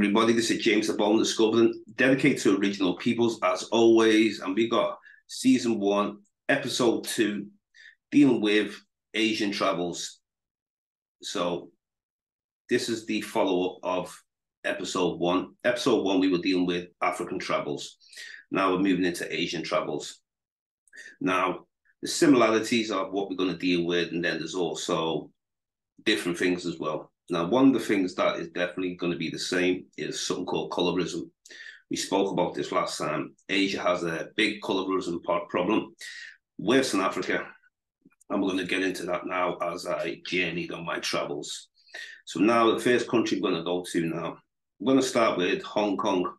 everybody. This is James Diboe, Discovering, dedicated to original peoples as always. And we got season 1, episode 2, dealing with Asian travels. So this is the follow-up of episode 1. Episode 1, we were dealing with African travels. Now we're moving into Asian travels. Now, the similarities of what we're going to deal with, and then there's also different things as well. Now, one of the things that is definitely going to be the same is something called colorism. We spoke about this last time. Asia has a big colorism problem. West in Africa, and we're going to get into that now as I journeyed on my travels. So now the first country we're going to go to now, I'm going to start with Hong Kong.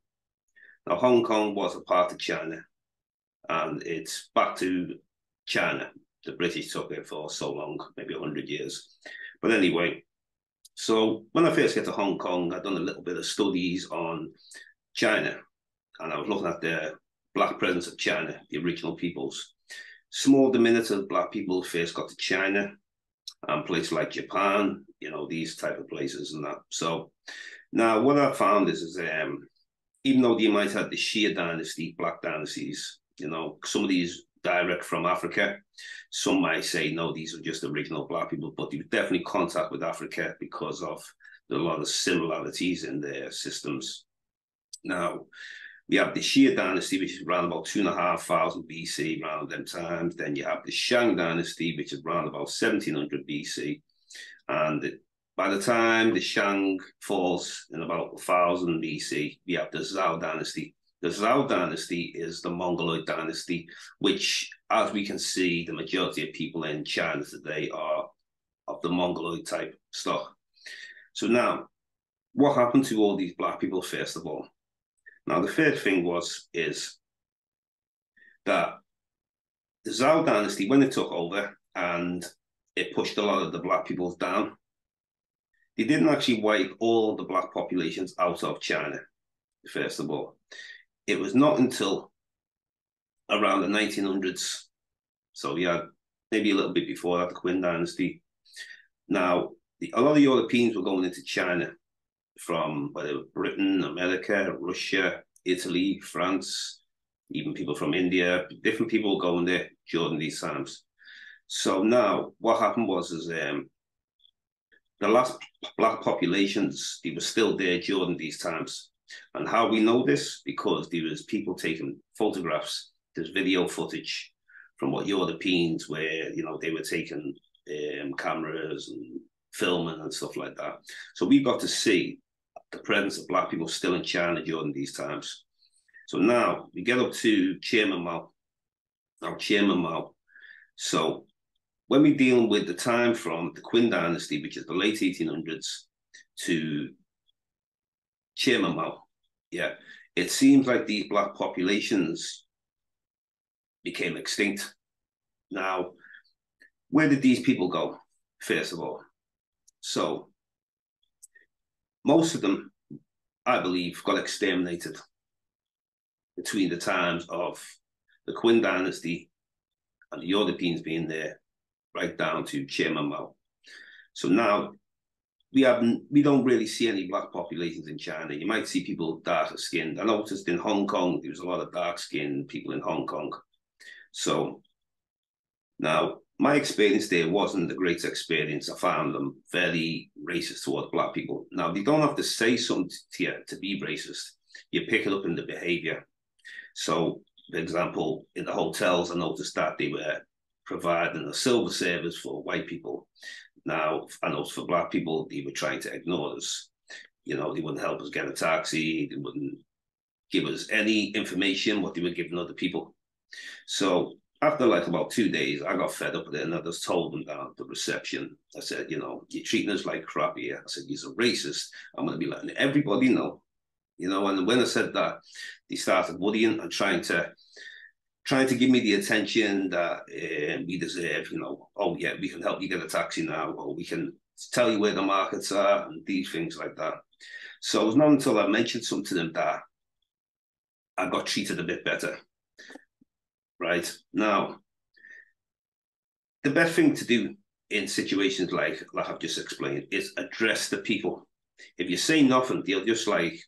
Now, Hong Kong was a part of China, and it's back to China. The British took it for so long, maybe 100 years. But anyway, so when I first get to Hong Kong, I'd done a little bit of studies on China, and I was looking at the black presence of China, the original peoples. Small diminutive black people first got to China, and places like Japan, you know, these type of places and that. So now what I found is even though you might have the Shia dynasty, black dynasties, you know, some of these direct from Africa. Some might say, no, these are just original black people, but you definitely contact with Africa because of a lot of similarities in their systems. Now, we have the Shia dynasty, which is around about 2,500 BC, around them times. Then you have the Shang dynasty, which is around about 1700 BC. And by the time the Shang falls in about 1000 BC, we have the Zhou dynasty. The Zhou dynasty is the Mongoloid dynasty, which, as we can see, the majority of people in China today are of the Mongoloid type stock. So now, what happened to all these black people, first of all? Now, the first thing is that the Zhou dynasty, when it took over and it pushed a lot of the black peoples down, they didn't actually wipe all the black populations out of China, first of all. It was not until around the 1900s, so we had maybe a little bit before that, the Qing dynasty. Now, a lot of Europeans were going into China from whether Britain, America, Russia, Italy, France, even people from India. Different people were going there during these times. So now what happened was the last black populations, they were still there during these times. And how we know this? Because there was people taking photographs, there's video footage from what Europeans were, you know, they were taking cameras and filming and stuff like that. So we got to see the presence of black people still in China during these times. So now we get up to Chairman Mao. Now, Chairman Mao. So when we're dealing with the time from the Qing dynasty, which is the late 1800s, to Chairman Mao, yeah, it seems like these black populations became extinct. Now, where did these people go, first of all? So, most of them, I believe, got exterminated between the times of the Qing dynasty and the Europeans being there, right down to Chairman Mao. So now, we don't really see any black populations in China. You might see people darker skinned. I noticed in Hong Kong, there was a lot of dark skinned people in Hong Kong. So now my experience there wasn't a great experience. I found them very racist towards black people. Now, they don't have to say something to you to be racist. You pick it up in the behavior. So, for example, in the hotels, I noticed that they were providing a silver service for white people. Now, I know for black people, they were trying to ignore us. You know, they wouldn't help us get a taxi. They wouldn't give us any information, what they were giving other people. So after like about 2 days, I got fed up with it, and I just told them down at the reception. I said, you know, you're treating us like crap here. I said, you're a racist. I'm going to be letting everybody know. You know, and when I said that, they started worrying and trying to give me the attention that we deserve, you know. Oh, yeah, we can help you get a taxi now, or we can tell you where the markets are, and these things like that. So it was not until I mentioned something to them that I got treated a bit better, right? Now, the best thing to do in situations like I've just explained is address the people. If you say nothing, they'll just like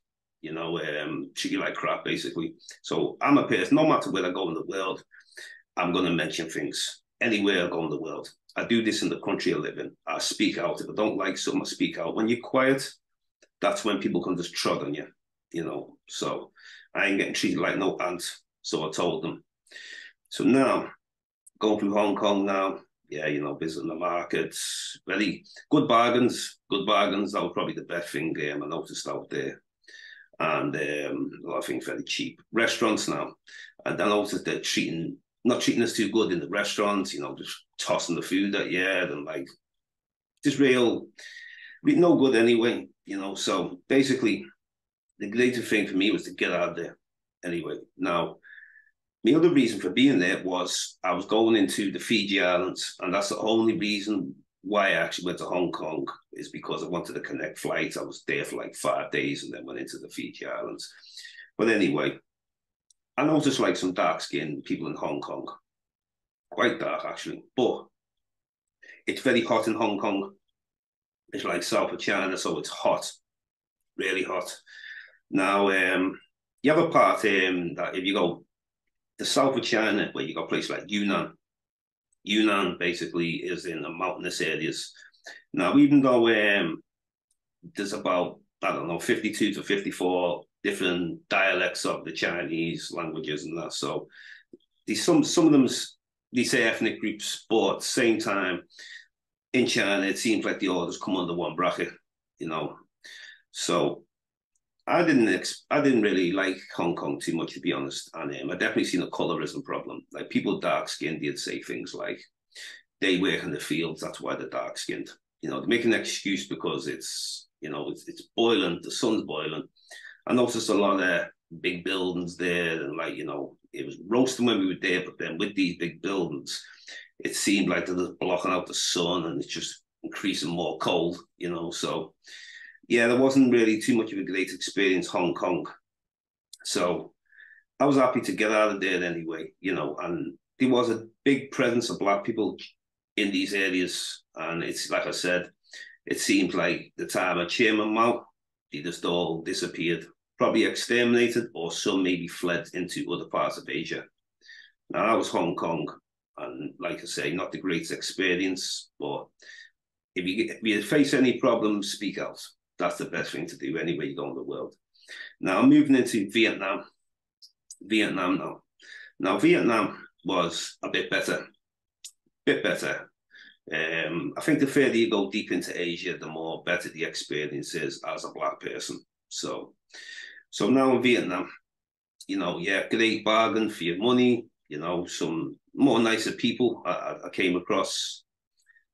treat you like crap, basically. So I'm a person, no matter where I go in the world, I'm going to mention things. Anywhere I go in the world. I do this in the country I live in. I speak out. If I don't like something, I speak out. When you're quiet, that's when people can just trod on you, So I ain't getting treated like no ant. So I told them. So now, going through Hong Kong now, yeah, visiting the markets, very good bargains. Good bargains. That was probably the best thing I noticed out there. And a lot of things very cheap. Restaurants now. And I noticed they're not treating us too good in the restaurants, just tossing the food at you and like just real no good anyway, So basically the greatest thing for me was to get out of there anyway. Now, the other reason for being there was I was going into the Fiji Islands, and that's the only reason why I actually went to Hong Kong, is because I wanted to connect flights. I was there for like 5 days and then went into the Fiji Islands. But anyway, I noticed like some dark-skinned people in Hong Kong. Quite dark, actually. But it's very hot in Hong Kong. It's like south of China, so it's hot. Really hot. Now, you have a part that if you go the south of China, where you got places like Yunnan. Yunnan basically is in the mountainous areas. Now, even though there's about, 52 to 54 different dialects of the Chinese languages and that. So some of them, they say ethnic groups, but at the same time, in China, it seems like they all just come under one bracket, So I didn't really like Hong Kong too much, to be honest. And I definitely seen a colorism problem. Like people dark skinned, they'd say things like they work in the fields, that's why they're dark skinned. They make an excuse because it's boiling, the sun's boiling. I noticed a lot of big buildings there, and it was roasting when we were there, but then with these big buildings, it seemed like they're just blocking out the sun and it's just increasing more cold, So yeah, there wasn't really too much of a great experience Hong Kong. So I was happy to get out of there anyway, and there was a big presence of Black people in these areas. And it's like I said, it seems like the time of Chairman Mao, they just all disappeared, probably exterminated, or some maybe fled into other parts of Asia. Now, that was Hong Kong. And like I say, not the greatest experience, but if you face any problems, speak out. That's the best thing to do anywhere you go in the world. Now, I'm moving into Vietnam. Vietnam now. Now, Vietnam was a bit better. I think the further you go deep into Asia, the more better the experience is as a Black person. So now in Vietnam, great bargain for your money, some more nicer people I came across.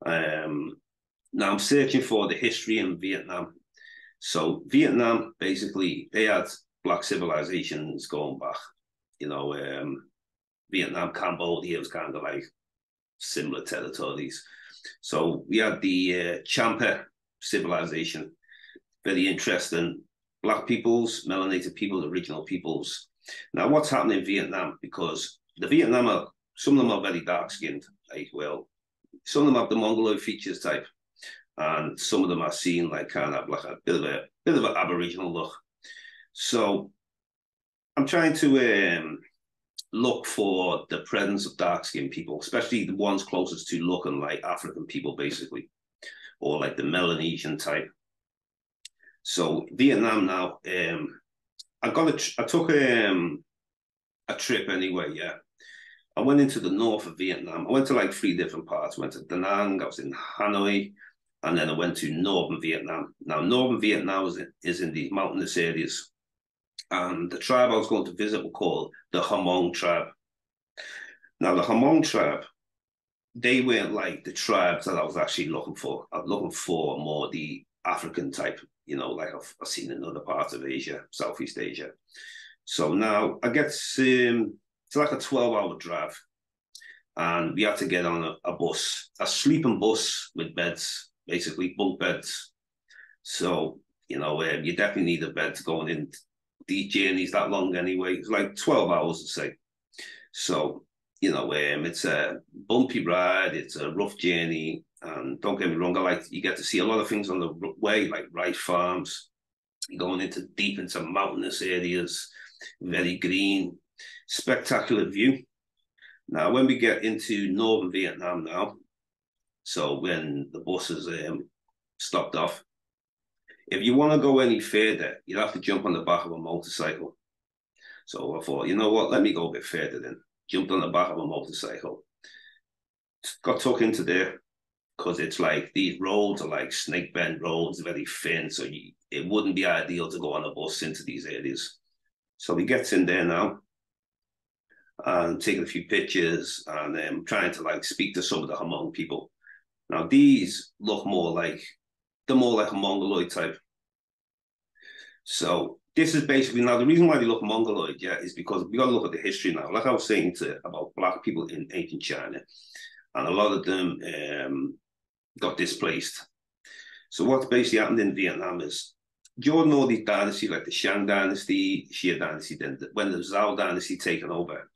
Now I'm searching for the history in Vietnam. So Vietnam, basically, they had Black civilizations going back. Vietnam, Cambodia was kind of like similar territories. So we had the Champa civilization, very interesting. Black peoples, melanated peoples, original peoples. Now, what's happening in Vietnam? Because some of them are very dark-skinned. Some of them have the Mongoloid features type, and some of them are seen like kind of like a bit of an Aboriginal look. So I'm trying to look for the presence of dark-skinned people, especially the ones closest to looking like African people, basically, or like the Melanesian type. So Vietnam now, I took a trip anyway. Yeah, I went into the north of Vietnam. I went to like 3 different parts. I went to Da Nang, I was in Hanoi, and then I went to northern Vietnam. Now, northern Vietnam is in the mountainous areas. And the tribe I was going to visit were called the Hmong tribe. Now, the Hmong tribe, they weren't like the tribes that I was actually looking for. I'm looking for more the African type, like I've seen in other parts of Asia, Southeast Asia. So now I get it's like a 12-hour drive. And we had to get on a bus, a sleeping bus with beds, basically bunk beds. So, you definitely need a bed to go in these journeys that long anyway. It's like 12 hours, to say. So, it's a bumpy ride, it's a rough journey. And don't get me wrong, you get to see a lot of things on the way, like rice farms. You're going into deep into mountainous areas, very green, spectacular view. Now, when we get into northern Vietnam now, so when the buses stopped off, if you want to go any further, you'd have to jump on the back of a motorcycle. So I thought, you know what, let me go a bit further then. Jumped on the back of a motorcycle. Got tucked into there because it's like these roads are like snake bend roads, very thin. So it wouldn't be ideal to go on a bus into these areas. So we get in there now and taking a few pictures and trying to like speak to some of the Hmong people. Now these look more like, they're more like a Mongoloid type. So this is basically, now the reason why they look Mongoloid, yeah, is because we got to look at the history now. Like I was saying about Black people in ancient China, and a lot of them got displaced. So what's basically happened in Vietnam is, during all these dynasties, like the Shang dynasty, Xia dynasty, then when the Zhao dynasty taken over,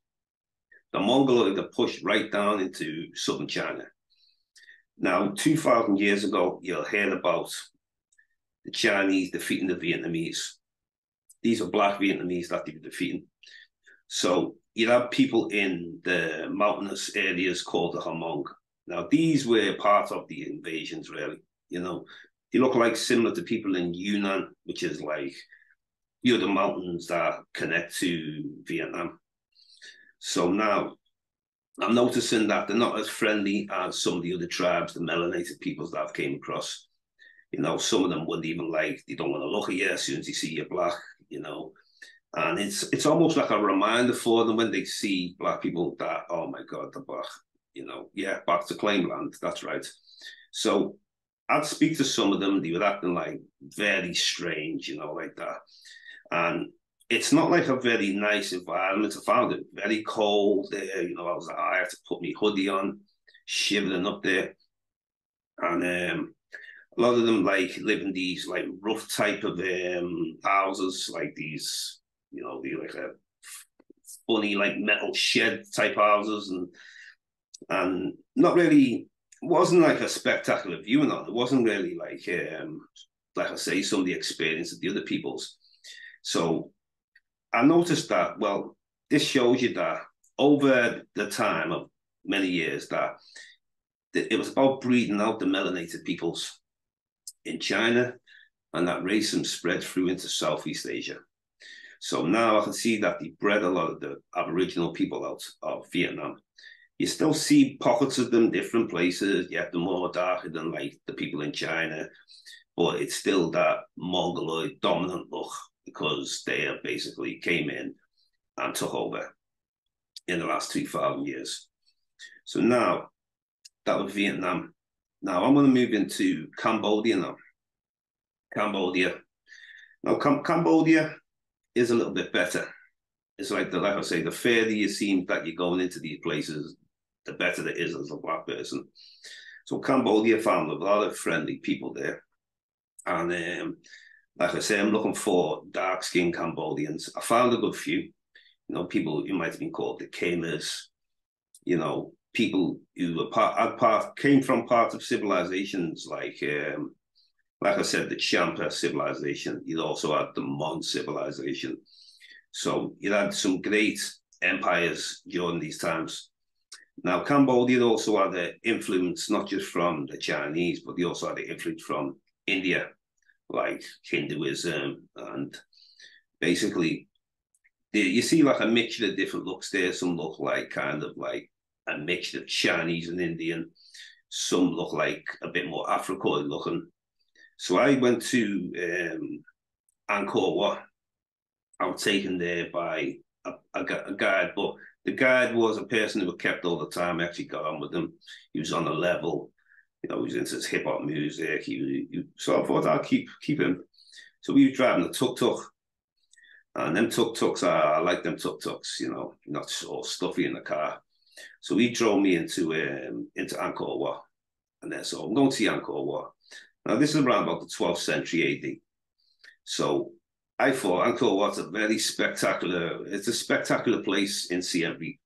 the Mongoloid are pushed right down into southern China. Now, 2,000 years ago, you'll hear about the Chinese defeating the Vietnamese. These are Black Vietnamese that they were defeating. So you have people in the mountainous areas called the Hmong. Now, these were part of the invasions, really. You know, they look like similar to people in Yunnan, which is like, you know, the mountains that connect to Vietnam. So now I'm noticing that they're not as friendly as some of the other tribes, the melanated peoples that I've came across. You know, some of them wouldn't even like, they don't want to look at you as soon as they see you're Black, you know. And it's almost like a reminder for them when they see Black people that, oh my God, they're Black, you know, yeah, back to claim land, that's right. So I'd speak to some of them, they were acting like very strange, you know, like that. And it's not like a very nice environment. I found it very cold there. You know, I had to put my hoodie on, shivering up there. And a lot of them like live in these like rough type of houses, like these, you know, the like a funny like metal shed type houses, and not really, wasn't like a spectacular viewing on. It wasn't really like I say, some of the experience of the other people's. So I noticed that, well, this shows you that over the time of many years that it was about breeding out the melanated peoples in China, and that racism spread through into Southeast Asia. So now I can see that they bred a lot of the Aboriginal people out of Vietnam. You still see pockets of them, different places, yet they're more darker than like the people in China, but it's still that Mongoloid dominant look, because they basically came in and took over in the last 2,000 years. So now, that was Vietnam. Now I'm going to move into Cambodia now. Cambodia. Now, Cambodia is a little bit better. It's like I say, the further you seem that you're going into these places, the better it is as a Black person. So Cambodia found a lot of friendly people there. And like I say, I'm looking for dark-skinned Cambodians. I found a good few, you know, people who might have been called the Kmers, you know, people who were came from parts of civilizations like I said, the Champa civilization. You also had the Mon civilization. So you had some great empires during these times. Now, Cambodia also had the influence not just from the Chinese, but they also had the influence from India, like Hinduism, and basically you see like a mixture of different looks there. Some look like kind of like a mixture of Chinese and Indian. Some look like a bit more Africoid looking. So I went to Angkor Wat. I was taken there by a guide, but the guide was a person who was kept all the time. I actually got on with him. He was on a level, you know, he was into his hip hop music. So I thought I'll keep him. So we were driving a tuk-tuk, and them tuk-tuks, I like them tuk-tuks, you know, not all stuffy in the car. So he drove me into Angkor Wat, and then so I'm going to see Angkor Wat. Now this is around about the 12th century AD. So I thought Angkor Wat's a very spectacular. It's a spectacular place in Siem Reap.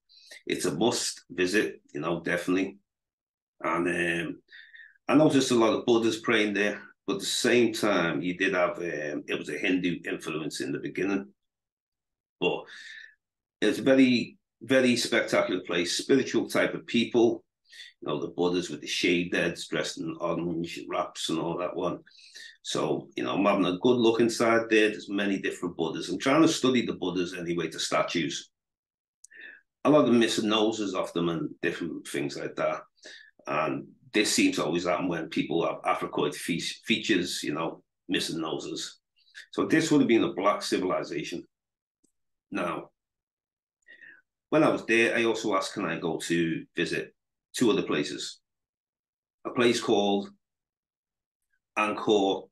It's a must visit, you know, definitely. And I noticed a lot of Buddhas praying there, but at the same time, you did have it was a Hindu influence in the beginning, but it's a very, very spectacular place, spiritual type of people. You know, the Buddhas with the shaved heads, dressed in orange wraps and all that one. So, you know, I'm having a good look inside there. There's many different Buddhas. I'm trying to study the Buddhas anyway, the statues. A lot of missing noses off them and different things like that. And this seems to always happen when people have Africoid features, you know, missing noses. So this would have been a black civilization. Now, when I was there, I also asked, can I go to visit two other places? A place called Angkor.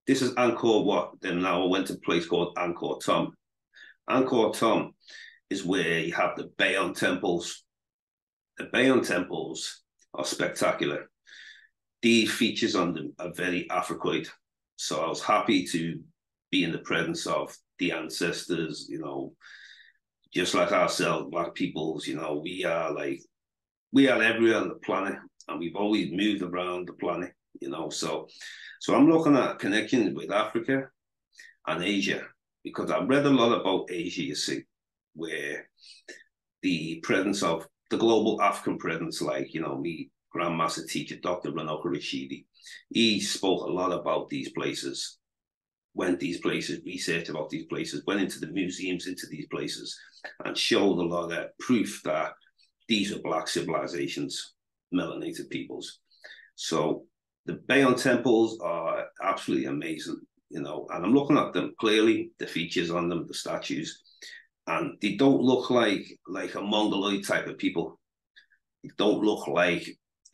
This is Angkor Wat. Then now I went to a place called Angkor Thom. Angkor Thom is where you have the Bayon temples. The Bayon temples are spectacular. The features on them are very Africoid. So I was happy to be in the presence of the ancestors, you know, just like ourselves, black peoples, you know, we are everywhere on the planet, and we've always moved around the planet, you know. So I'm looking at connections with Africa and Asia, because I've read a lot about Asia, you see, where the presence of the global African presence, like, you know, me, Grandmaster teacher, Dr. Ranoko Rashidi, he spoke a lot about these places, went these places, researched about these places, went into the museums, into these places, and showed a lot of proof that these are black civilizations, melanated peoples. So the Bayon temples are absolutely amazing, you know, and I'm looking at them clearly, the features on them, the statues, and they don't look like a Mongoloid type of people. They don't look like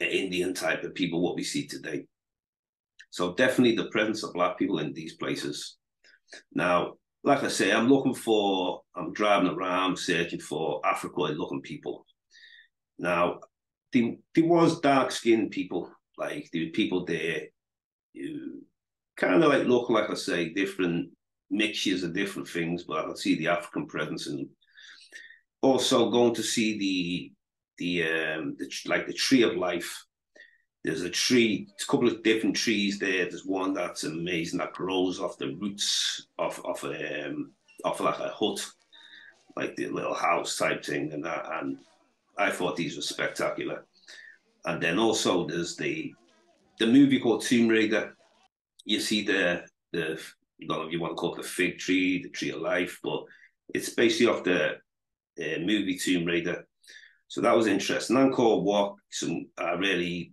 an Indian type of people, what we see today. So definitely the presence of black people in these places. Now, like I say, I'm driving around searching for Africoid looking people. Now, there was dark-skinned people, like there were people there who kind of like look, like I say, different mixtures of different things, but I could see the African presence in them. Also going to see the tree of life. There's a couple of different trees there. There's one that's amazing that grows off the roots of like a hut, like the little house type thing, and I thought these were spectacular. And then also there's the movie called Tomb Raider. You see the I don't know if you want to call it the fig tree, the tree of life, but it's basically off the movie Tomb Raider. So that was interesting. Angkor Wat, I really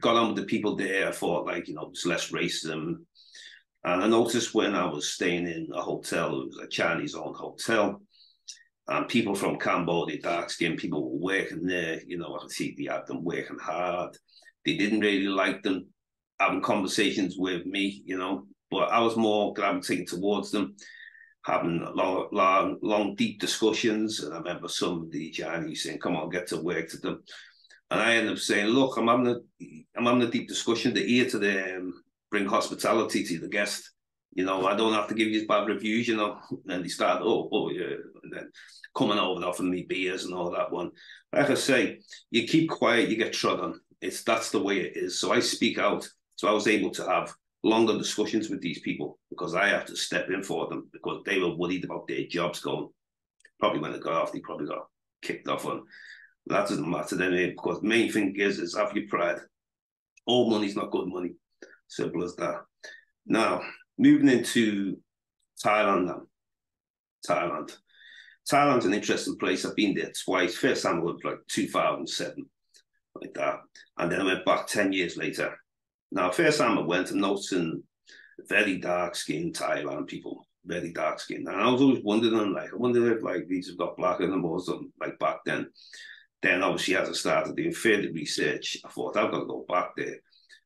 got on with the people there. I thought, like, you know, there's less racism. And I noticed when I was staying in a hotel, it was a Chinese-owned hotel, and people from Cambodia, dark-skinned people were working there. You know, I could see they had them working hard. They didn't really like them having conversations with me, you know, but I was more gravitating towards them, having long, deep discussions. And I remember some of the Chinese saying, come on, get to work to them. And I ended up saying, look, I'm having a deep discussion. They're here to bring hospitality to the guest. You know, I don't have to give you bad reviews, you know. And they start, oh, yeah. And then coming over and offering me beers and all that one. Like I say, you keep quiet, you get trod on. That's the way it is. So I speak out. So I was able to have longer discussions with these people because I have to step in for them because they were worried about their jobs going. Probably when they got off, they probably got kicked off on. That doesn't matter then, because the main thing is have your pride. All money's not good money. Simple as that. Now, moving into Thailand now. Thailand's an interesting place. I've been there twice. First time I went like 2007, like that. And then I went back 10 years later. Now, first time I went, I'm noticing very dark-skinned Thailand people, very dark-skinned. And I was always wondering, like, I wonder if like these have got black in them or something, like back then. Then obviously as I started doing further research, I thought I've got to go back there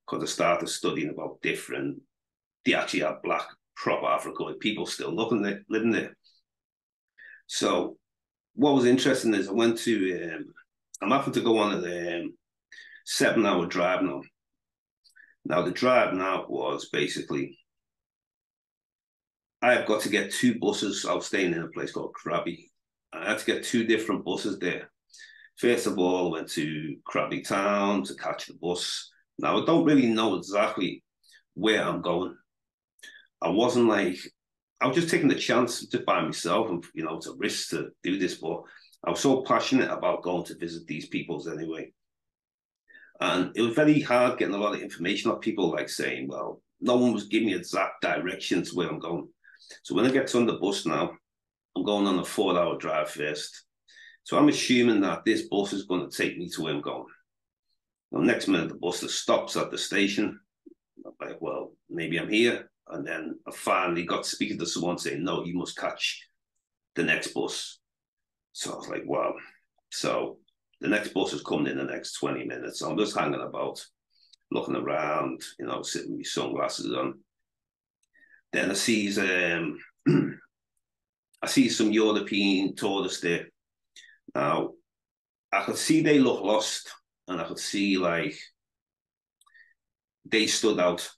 because I started studying about they actually have black, proper African people still living there. So what was interesting is I went to, I'm having to go on a 7-hour drive now. Now, the drive now was basically, I have got to get 2 buses. I was staying in a place called Krabi. I had to get 2 different buses there. First of all, I went to Krabi town to catch the bus. Now, I don't really know exactly where I'm going. I wasn't like, I was just taking the chance just by myself and, you know, to risk to do this. But I was so passionate about going to visit these peoples anyway. And it was very hard getting a lot of information off people, like saying, well, no one was giving me exact directions where I'm going. So when I get on the bus now, I'm going on a 4-hour drive first. So I'm assuming that this bus is going to take me to where I'm going. Well, next minute, the bus stops at the station. I'm like, well, maybe I'm here. And then I finally got speaking to someone saying, no, you must catch the next bus. So I was like, wow. So the next bus is coming in the next 20 minutes. So I'm just hanging about, looking around, you know, sitting with my sunglasses on. Then I see some European tourists there. Now, I could see they look lost, and I could see like they stood out.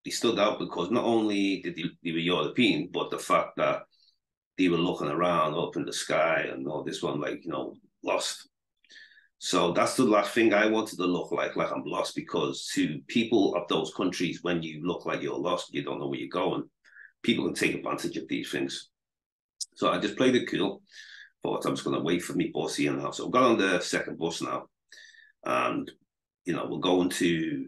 They stood out because not only did they were European, but the fact that they were looking around up in the sky and all this one, like, you know, lost. So that's the last thing I wanted to look like I'm lost, because to people of those countries, when you look like you're lost, you don't know where you're going, people can take advantage of these things. So I just played it cool. Thought I was going to wait for me bus here now. So I got on the second bus now. And, you know, we're going to,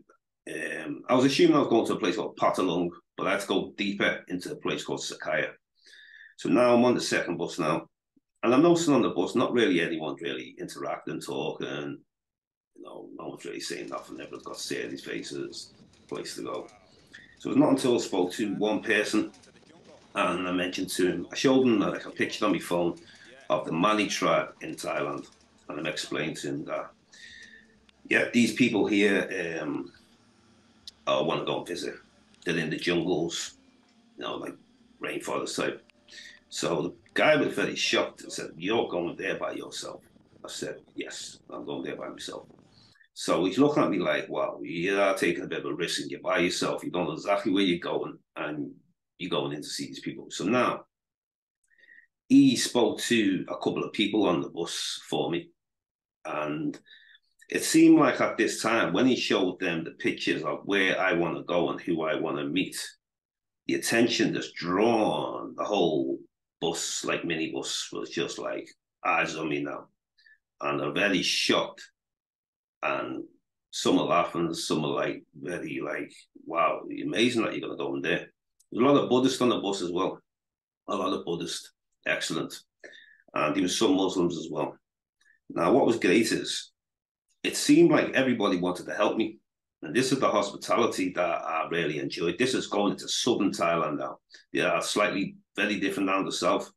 I was assuming I was going to a place called Patalung, but I had to go deeper into a place called Sakaya. So now I'm on the second bus now. And I'm noticing on the bus, not really anyone really interacting, talking. You know, no one's really saying nothing. Everyone's got serious faces, place to go. So it was not until I spoke to one person and I mentioned to him, I showed him like a picture on my phone of the Mani tribe in Thailand. And I'm explaining to him that, yeah, these people here I want to go and visit. They're in the jungles, you know, like rainforest type. So the guy was very shocked and said, "You're going there by yourself?" I said, "Yes, I'm going there by myself." So he's looking at me like, "Wow, you are taking a bit of a risk and you're by yourself. You don't know exactly where you're going and you're going in to see these people." So now he spoke to a couple of people on the bus for me. And it seemed like at this time, when he showed them the pictures of where I want to go and who I want to meet, the attention just drawn, the whole bus, like minibus, was just like eyes on me now. And they're very shocked. And some are laughing, some are like very like, wow, amazing that you're going to go in there. There's a lot of Buddhists on the bus as well. A lot of Buddhists, excellent. And there was some Muslims as well. Now, what was great is it seemed like everybody wanted to help me. And this is the hospitality that I really enjoyed. This is going into southern Thailand now. They are slightly very different down the south.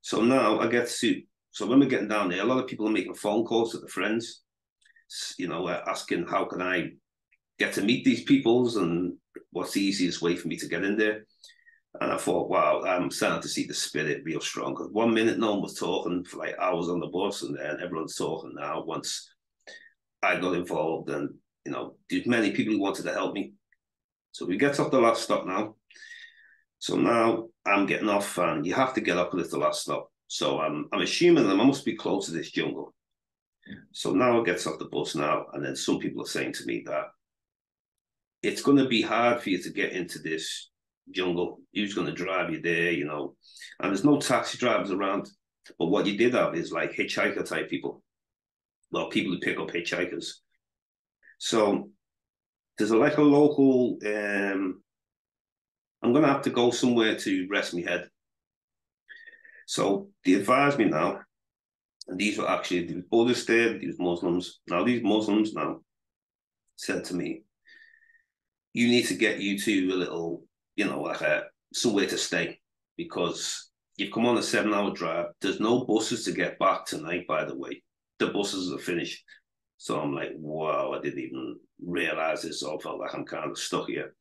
So now so when we're getting down there, a lot of people are making phone calls to their friends, you know, asking how can I get to meet these peoples and what's the easiest way for me to get in there. And I thought, wow, I'm starting to see the spirit real strong. Because 1 minute no one was talking for like hours on the bus, and then everyone's talking now once I got involved. And, you know, there's many people who wanted to help me. So we get off the last stop now. So now I'm getting off, and you have to get up at the last stop. So I'm assuming that I must be close to this jungle. So now I get off the bus now, and then some people are saying to me that it's going to be hard for you to get into this jungle. Who's going to drive you there, you know? And there's no taxi drivers around. But what you did have is like hitchhiker type people. Well, people who pick up hitchhikers. So there's like a local, I'm going to have to go somewhere to rest my head. So they advised me now, and these were actually the Buddhists there, these Muslims. Now, these Muslims now said to me, you need to get you to a little, you know, like somewhere to stay, because you've come on a 7-hour drive. There's no buses to get back tonight, by the way. The buses are finished. So I'm like, wow, I didn't even realize this. So I felt like I'm kind of stuck here.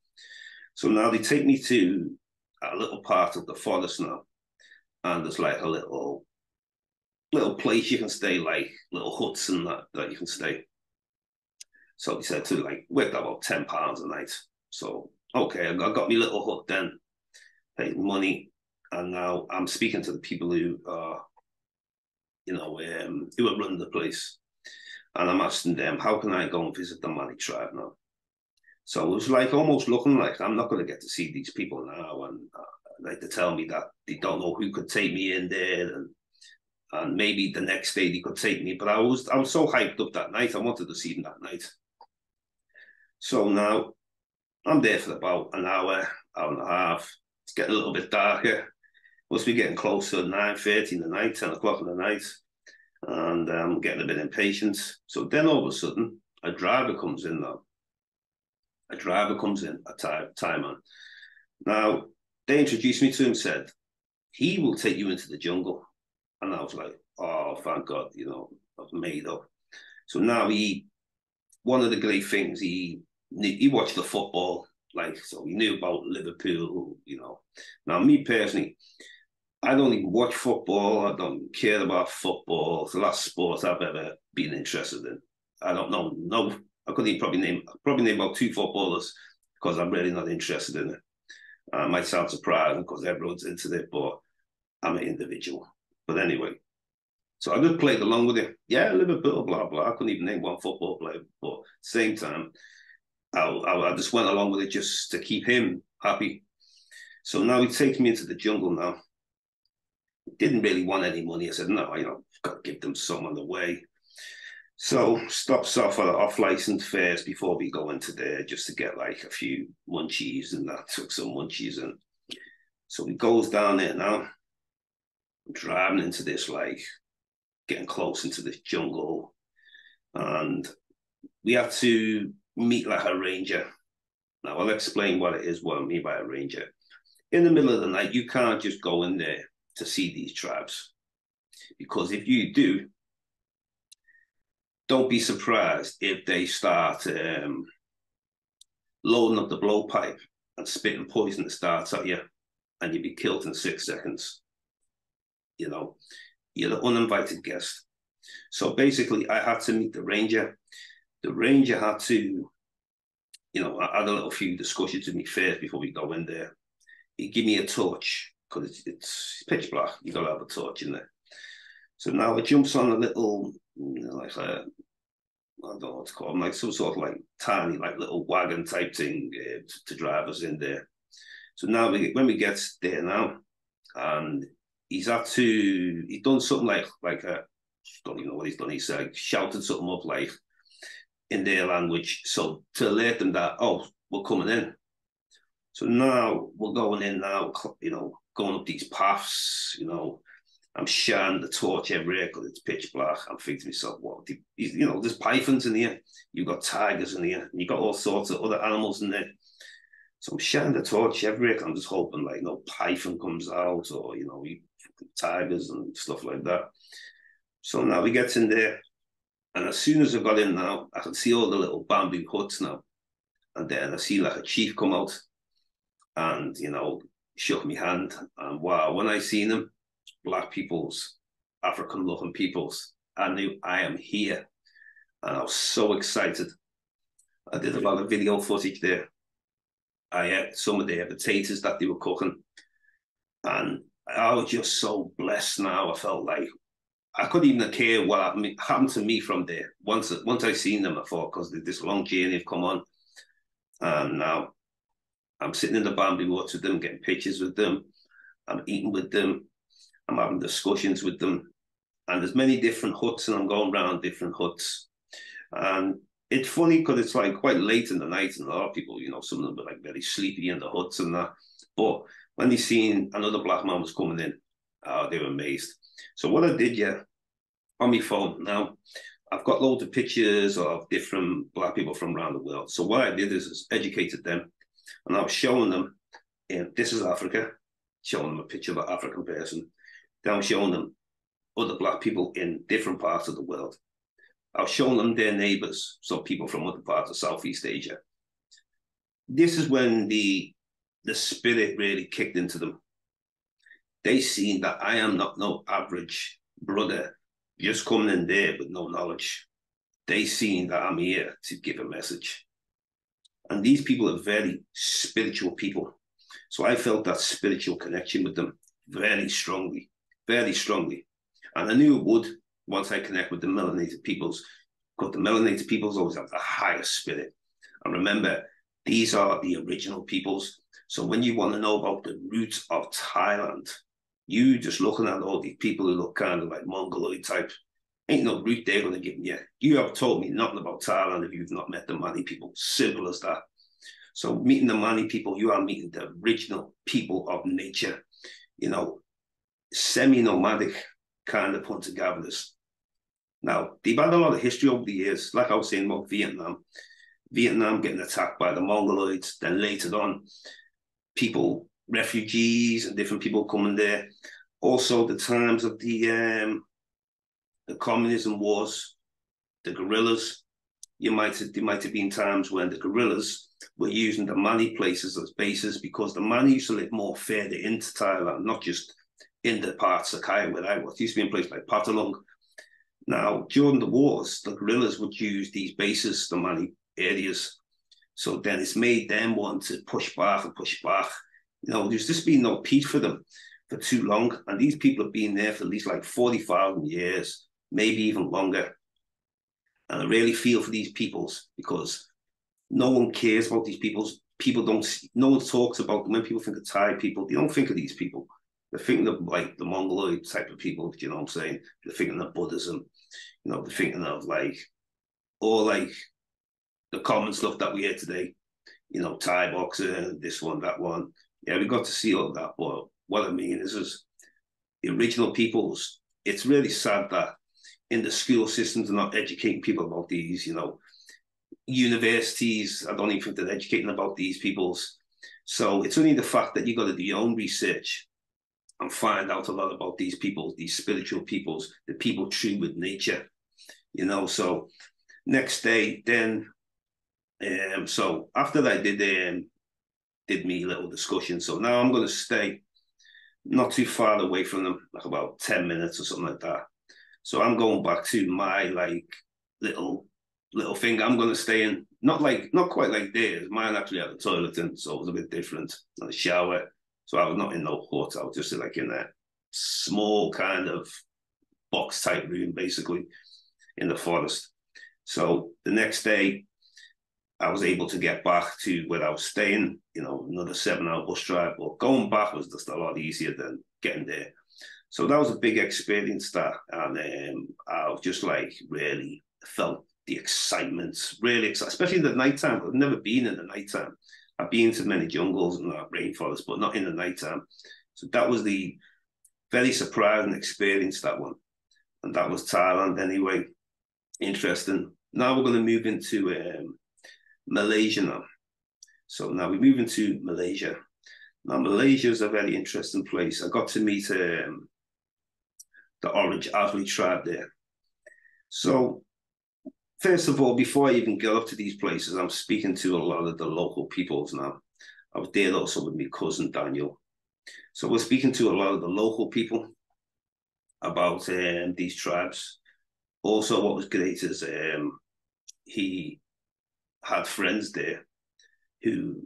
So now they take me to a little part of the forest now. And there's like a little place you can stay, like little huts and that you can stay. So they said to like worked out about £10 a night. So okay, I got me little hut then, paid money, and now I'm speaking to the people who are, you know, who are running the place, and I'm asking them, how can I go and visit the Mali tribe now? So it was like almost looking like I'm not going to get to see these people now, and like to tell me that they don't know who could take me in there, and maybe the next day they could take me. But I was so hyped up that night. I wanted to see them that night. So now I'm there for about an hour, hour and a half. It's getting a little bit darker. Must be getting close to 9:30 in the night, 10 o'clock in the night. And I'm getting a bit impatient. So then all of a sudden, a driver comes in now. A driver comes in, a Thai man. Now, they introduced me to him, said, he will take you into the jungle. And I was like, oh, thank God, you know, I've made up. So now one of the great things, he watched the football, like, so he knew about Liverpool, you know. Now, me personally, I don't even watch football. I don't care about football. It's the last sport I've ever been interested in. I don't know. No, I couldn't even probably name about two footballers because I'm really not interested in it. It might sound surprising because everyone's into it, but I'm an individual. But anyway, so I just played along with it. Yeah, Liverpool, blah, blah. I couldn't even name one football player, but at the same time, I just went along with it just to keep him happy. So now he takes me into the jungle now. Didn't really want any money. I said, no, you know, got to give them some on the way. So stops off at off-license fairs before we go into there just to get like a few munchies, and that took some munchies. And so he goes down there now, driving into this, like getting close into this jungle. And we have to meet like a ranger. Now I'll explain what it is, what I mean by a ranger. In the middle of the night, you can't just go in there to see these tribes. Because if you do, don't be surprised if they start loading up the blowpipe and spitting poison that starts at you, and you'll be killed in 6 seconds. You know, you're the uninvited guest. So basically, I had to meet the ranger. The ranger had to, you know, I had a little few discussions with me first before we go in there. He gave me a torch because it's pitch black. You got to have a torch in there. So now it jumps on a little, you know, like a, I don't know what to call them, like some sort of like tiny, like little wagon type thing to drive us in there. So now when we get there now, and he's done something like a, don't even know what he's done. He's shouted something up like in their language, so to alert them that, oh, we're coming in. So now we're going in now, you know, going up these paths, you know. I'm shining the torch everywhere because it's pitch black. I'm thinking to myself, what, you know, there's pythons in here. You've got tigers in here. And you've got all sorts of other animals in there. So I'm shining the torch everywhere. I'm just hoping like no python comes out, or, you know, tigers and stuff like that. So now we get in there. And as soon as I got in now, I can see all the little bamboo huts now. And then I see like a chief come out and, you know, shook me hand. And wow, when I seen him, Black peoples, African-looking peoples, I knew I am here. And I was so excited. I did a lot of video footage there. I ate some of their potatoes that they were cooking. And I was just so blessed now. I felt like I couldn't even care what happened to me from there. Once I seen them, I thought, because this long journey have come on. And now I'm sitting in the bamboo huts with them, getting pictures with them. I'm eating with them. I'm having discussions with them. And there's many different huts, and I'm going around different huts. And it's funny because it's like quite late in the night, and a lot of people, you know, some of them were like very sleepy in the huts and that. But when they seen another black man was coming in, they were amazed. So what I did, yeah, on my phone now, I've got loads of pictures of different black people from around the world. So what I did is educated them, and I was showing them, this is Africa, showing them a picture of an African person. Then I was showing them other black people in different parts of the world. I was showing them their neighbors, so people from other parts of Southeast Asia. This is when the spirit really kicked into them. They seen that I am not no average brother just coming in there with no knowledge. They seen that I'm here to give a message. And these people are very spiritual people. So I felt that spiritual connection with them very strongly, very strongly. And I knew it would once I connect with the melanated peoples, because the melanated peoples always have the highest spirit. And remember, These are the original peoples. So when you want to know about the roots of Thailand, you just looking at all these people who look kind of like Mongoloid type, ain't no root they're going to give you. You have told me nothing about Thailand if you've not met the Mani people. Simple as that. So meeting the Mani people, you are meeting the original people of nature, you know, semi-nomadic kind of hunter-gatherers. Now, they've had a lot of history over the years, like I was saying about Vietnam. Vietnam getting attacked by the Mongoloids, then later on, people, refugees and different people coming there. Also, the times of the communism wars, the guerrillas. There might have been times when the guerrillas were using the Mani places as bases because the Mani used to live more further into Thailand, not just in the parts of Kaya where I was. It used to be in places like Patalong. Now, during the wars, the guerrillas would use these bases, the Mani areas. So then it's made them want to push back and push back. You know, there's just been no peace for them for too long. And these people have been there for at least like 40,000 years, maybe even longer. And I really feel for these peoples because no one cares about these peoples. No one talks about them. When people think of Thai people, they don't think of these people. They're thinking of like the Mongoloid type of people, you know what I'm saying? They're thinking of Buddhism, you know, they're thinking of like, all like the common stuff that we hear today, you know, Thai boxing, this one, that one. Yeah, we got to see all of that. But what I mean is the original peoples, it's really sad that in the school systems they're not educating people about these, you know, universities, I don't even think they're educating about these peoples. So it's only the fact that you got to do your own research and find out a lot about these people, these spiritual peoples, the people true with nature, you know. So next day, then, so after that, I did me little discussion. So now I'm going to stay not too far away from them, like about 10 minutes or something like that. So I'm going back to my like little thing. I'm going to stay in, not quite like theirs. Mine actually had a toilet in, so it was a bit different, and a shower. So I was not in no hut. I was just like in a small kind of box type room, basically, in the forest. So the next day, I was able to get back to where I was staying, you know, another 7-hour bus drive. But going back was just a lot easier than getting there. So that was a big experience that. And I was just like really felt the excitement, really excited, especially in the nighttime. I've never been in the nighttime. I've been to many jungles and rainforests, but not in the nighttime. So that was the very surprising experience, that one. And that was Thailand anyway. Interesting. Now we're going to move into Malaysia now. So now we move into Malaysia. Now Malaysia is a very interesting place. I got to meet the Orange Asli tribe there. So first of all, before I even get up to these places, I'm speaking to a lot of the local peoples now. I was there also with my cousin Daniel. So we're speaking to a lot of the local people about these tribes. Also, what was great is he had friends there who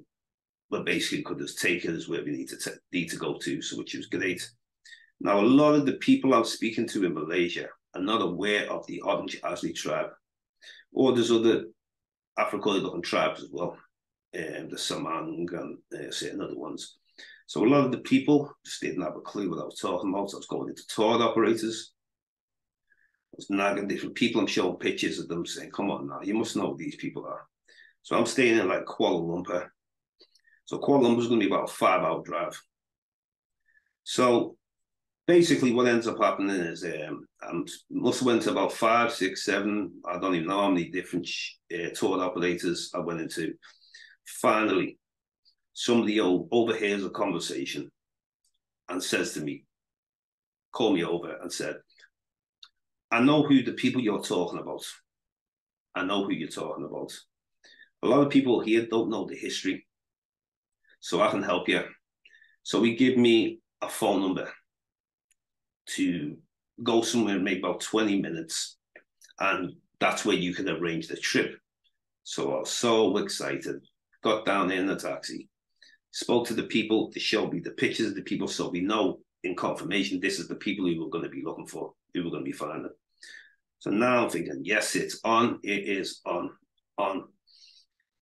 were basically could just take us where we need to go to, so which was great. Now, a lot of the people I'm speaking to in Malaysia are not aware of the Orange Asli tribe, or there's other African-looking tribes as well, the Samang and certain other ones. So a lot of the people just didn't have a clue what I was talking about. So I was going into tour operators. I was nagging different people. I'm showing pictures of them saying, come on now, you must know who these people are. So I'm staying in like Kuala Lumpur. So Kuala Lumpur is going to be about a 5-hour drive. So basically what ends up happening is I must have went to about 5, 6, 7, I don't even know how many different tour operators I went into. Finally, somebody overhears a conversation and says to me, called me over and said, I know who the people you're talking about. I know who you're talking about. A lot of people here don't know the history, so I can help you. So he gave me a phone number to go somewhere in maybe about 20 minutes, and that's where you can arrange the trip. So I was so excited. Got down there in the taxi, spoke to the people, they showed me the pictures of the people, so we know in confirmation this is the people who we're going to be looking for, who we're going to be finding. So now I'm thinking, yes, it's on. It is on.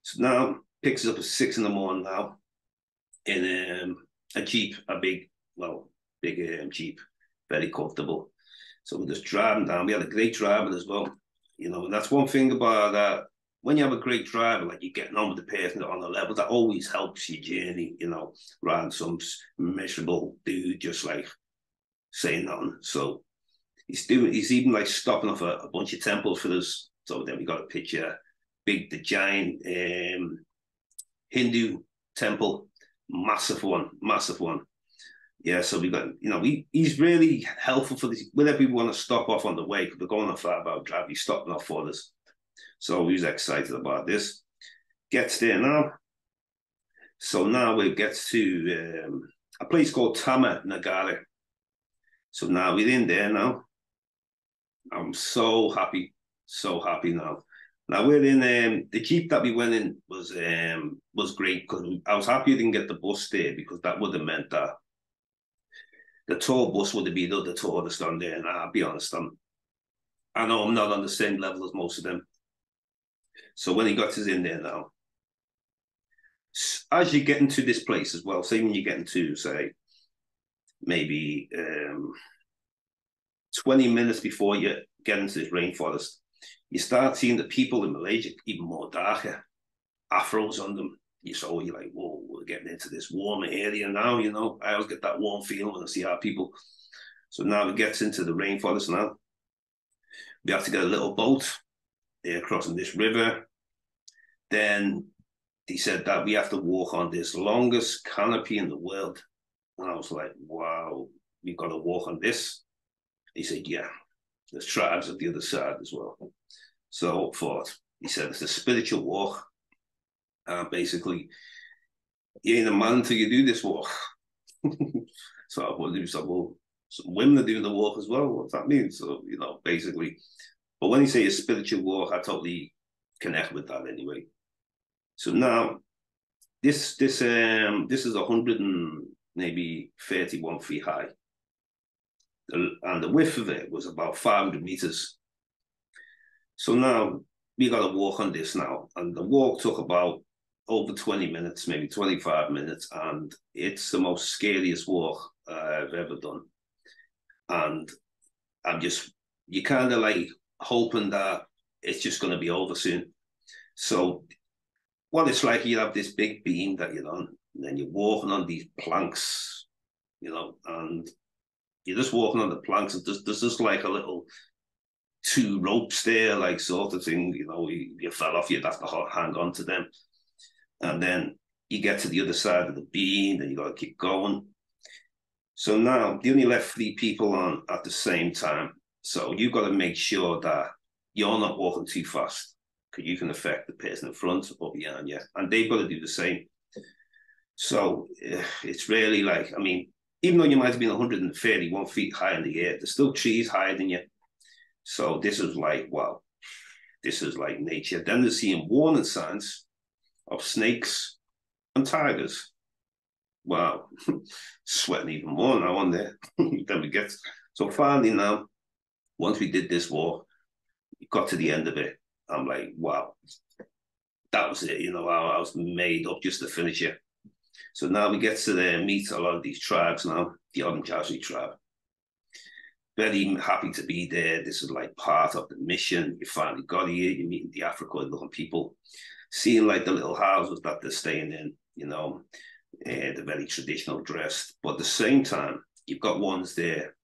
So now Picks us up at 6 in the morning now in a Jeep, big Jeep, very comfortable. So we're just driving down. We had a great driver as well, and that's one thing about that. When you have a great driver, like you're getting on with the person on a level, that always helps your journey, rather than some miserable dude just like saying nothing. So he's even like stopping off a bunch of temples for us. So then we got a picture, the giant Hindu temple, massive one. Yeah, so we got, he's really helpful for this. Whenever we want to stop off on the way, because we're going on a flat about drive, he's stopping off for us. So we was excited about this. Gets there now. So now we get to a place called Tama Nagara. So now we're in there now. I'm so happy now. Now we're in the Jeep that we went in was great, because I was happy I didn't get the bus there, because that would have meant that the tour bus would have been the tourist on there. And I'll be honest, I know I'm not on the same level as most of them. So when he got us in there now, as you get into this place as well, say when you get into, say, maybe 20 minutes before you get into this rainforest, you start seeing the people in Malaysia even more darker, afros on them. You're like, whoa, we're getting into this warmer area now, I always get that warm feeling when I see our people. So now it gets into the rainforest now. We have to get a little boat crossing this river. Then he said that we have to walk on this longest canopy in the world. And I was like, wow, we've got to walk on this. He said, yeah, there's tribes at the other side as well. So he said, it's a spiritual walk. Basically, you ain't a man until you do this walk. So I thought, well, some women are doing the walk as well. What's that mean? So, basically. But when you say a spiritual walk, I totally connect with that anyway. So now, this is 100 and maybe 31 feet high. And the width of it was about 500 meters. So now we got to walk on this now. And the walk took about over 20 minutes, maybe 25 minutes. And it's the most scariest walk I've ever done. And you're kind of like hoping that it's just going to be over soon. So what it's like, you have this big beam that you're on, and then you're walking on these planks, and you're just walking on the planks, and there's just like a little 2 ropes there, like sort of thing, you fell off, you'd have to hang on to them. And then you get to the other side of the beam, and you got to keep going. So now they only let 3 people on at the same time. So you've got to make sure that you're not walking too fast, because you can affect the person in front or behind you. And they've got to do the same. So it's really like, even though you might have been 131 feet high in the air, there's still trees higher than you. So this is like, wow, this is like nature. Then they're seeing warning signs of snakes and tigers. Wow, sweating even more now on there. Then we get, so finally now, once we did this walk, we got to the end of it. I'm like, wow, that was it. I was made up just to finish it. So now we get to meet a lot of these tribes now, the Oranjasi tribe. Very happy to be there. This is like part of the mission. You finally got here. You're meeting the African-looking people, seeing like the little houses that they're staying in, they're very traditional dressed. But at the same time, you've got ones there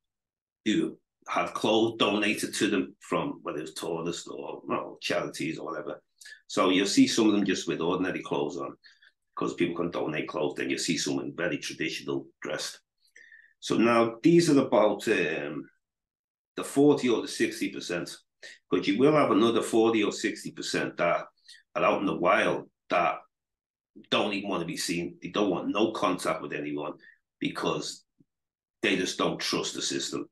who had clothes donated to them from whether it was tourists or charities or whatever. So you'll see some of them just with ordinary clothes on, because people can donate clothes. Then you see someone very traditional dressed. So now these are about the 40 or the 60%, but you will have another 40 or 60% that are out in the wild that don't even want to be seen. They don't want no contact with anyone, because they just don't trust the system.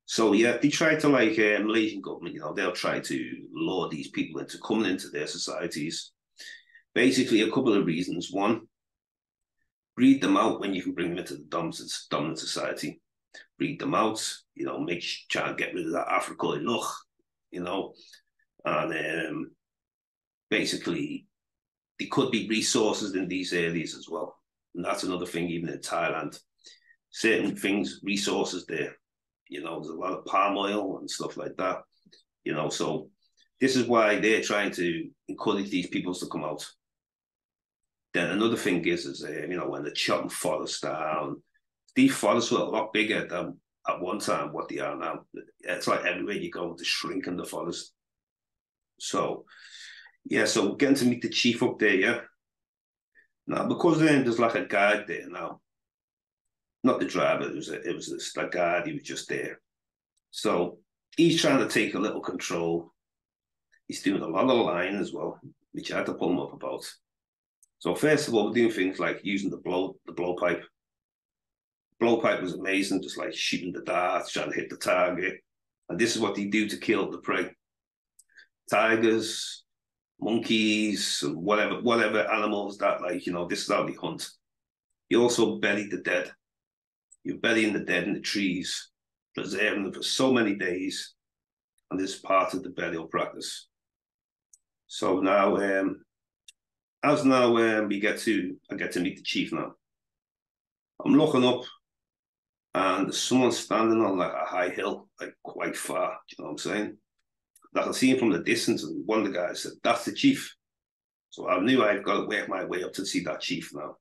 So yeah, they try to, like Malaysian government, they'll try to lure these people into coming into their societies. Basically, a couple of reasons. One, breed them out when you can bring them into the dominant society. Breed them out, try and get rid of that African look, and basically there could be resources in these areas as well. And that's another thing, even in Thailand. Certain things, resources there. You know, there's a lot of palm oil and stuff like that. You know, so this is why they're trying to encourage these peoples to come out. Then another thing is you know, when they're chopping forests down, these forests were a lot bigger than at one time what they are now. It's like everywhere you go, they're shrinking the forest. So, yeah, so we're getting to meet the chief up there, yeah. Now, because there's like a guide there now, not the driver, it was this the guide, he was just there. So he's trying to take a little control. He's doing a lot of lying as well, which I had to pull him up about. So first of all, we're doing things like using the blowpipe. Blowpipe was amazing, just like shooting the darts, trying to hit the target. And this is what they do to kill the prey. Tigers, monkeys, and whatever animals that, like, you know, this is how they hunt. You also bury the dead. You're burying the dead in the trees, preserving them for so many days. And this is part of the burial practice. So now, I get to meet the chief now. I'm looking up, and there's someone standing on like a high hill, like quite far. You know what I'm saying? I can see him from the distance, and one of the guys said, "That's the chief." So I knew I've got to work my way up to see that chief now.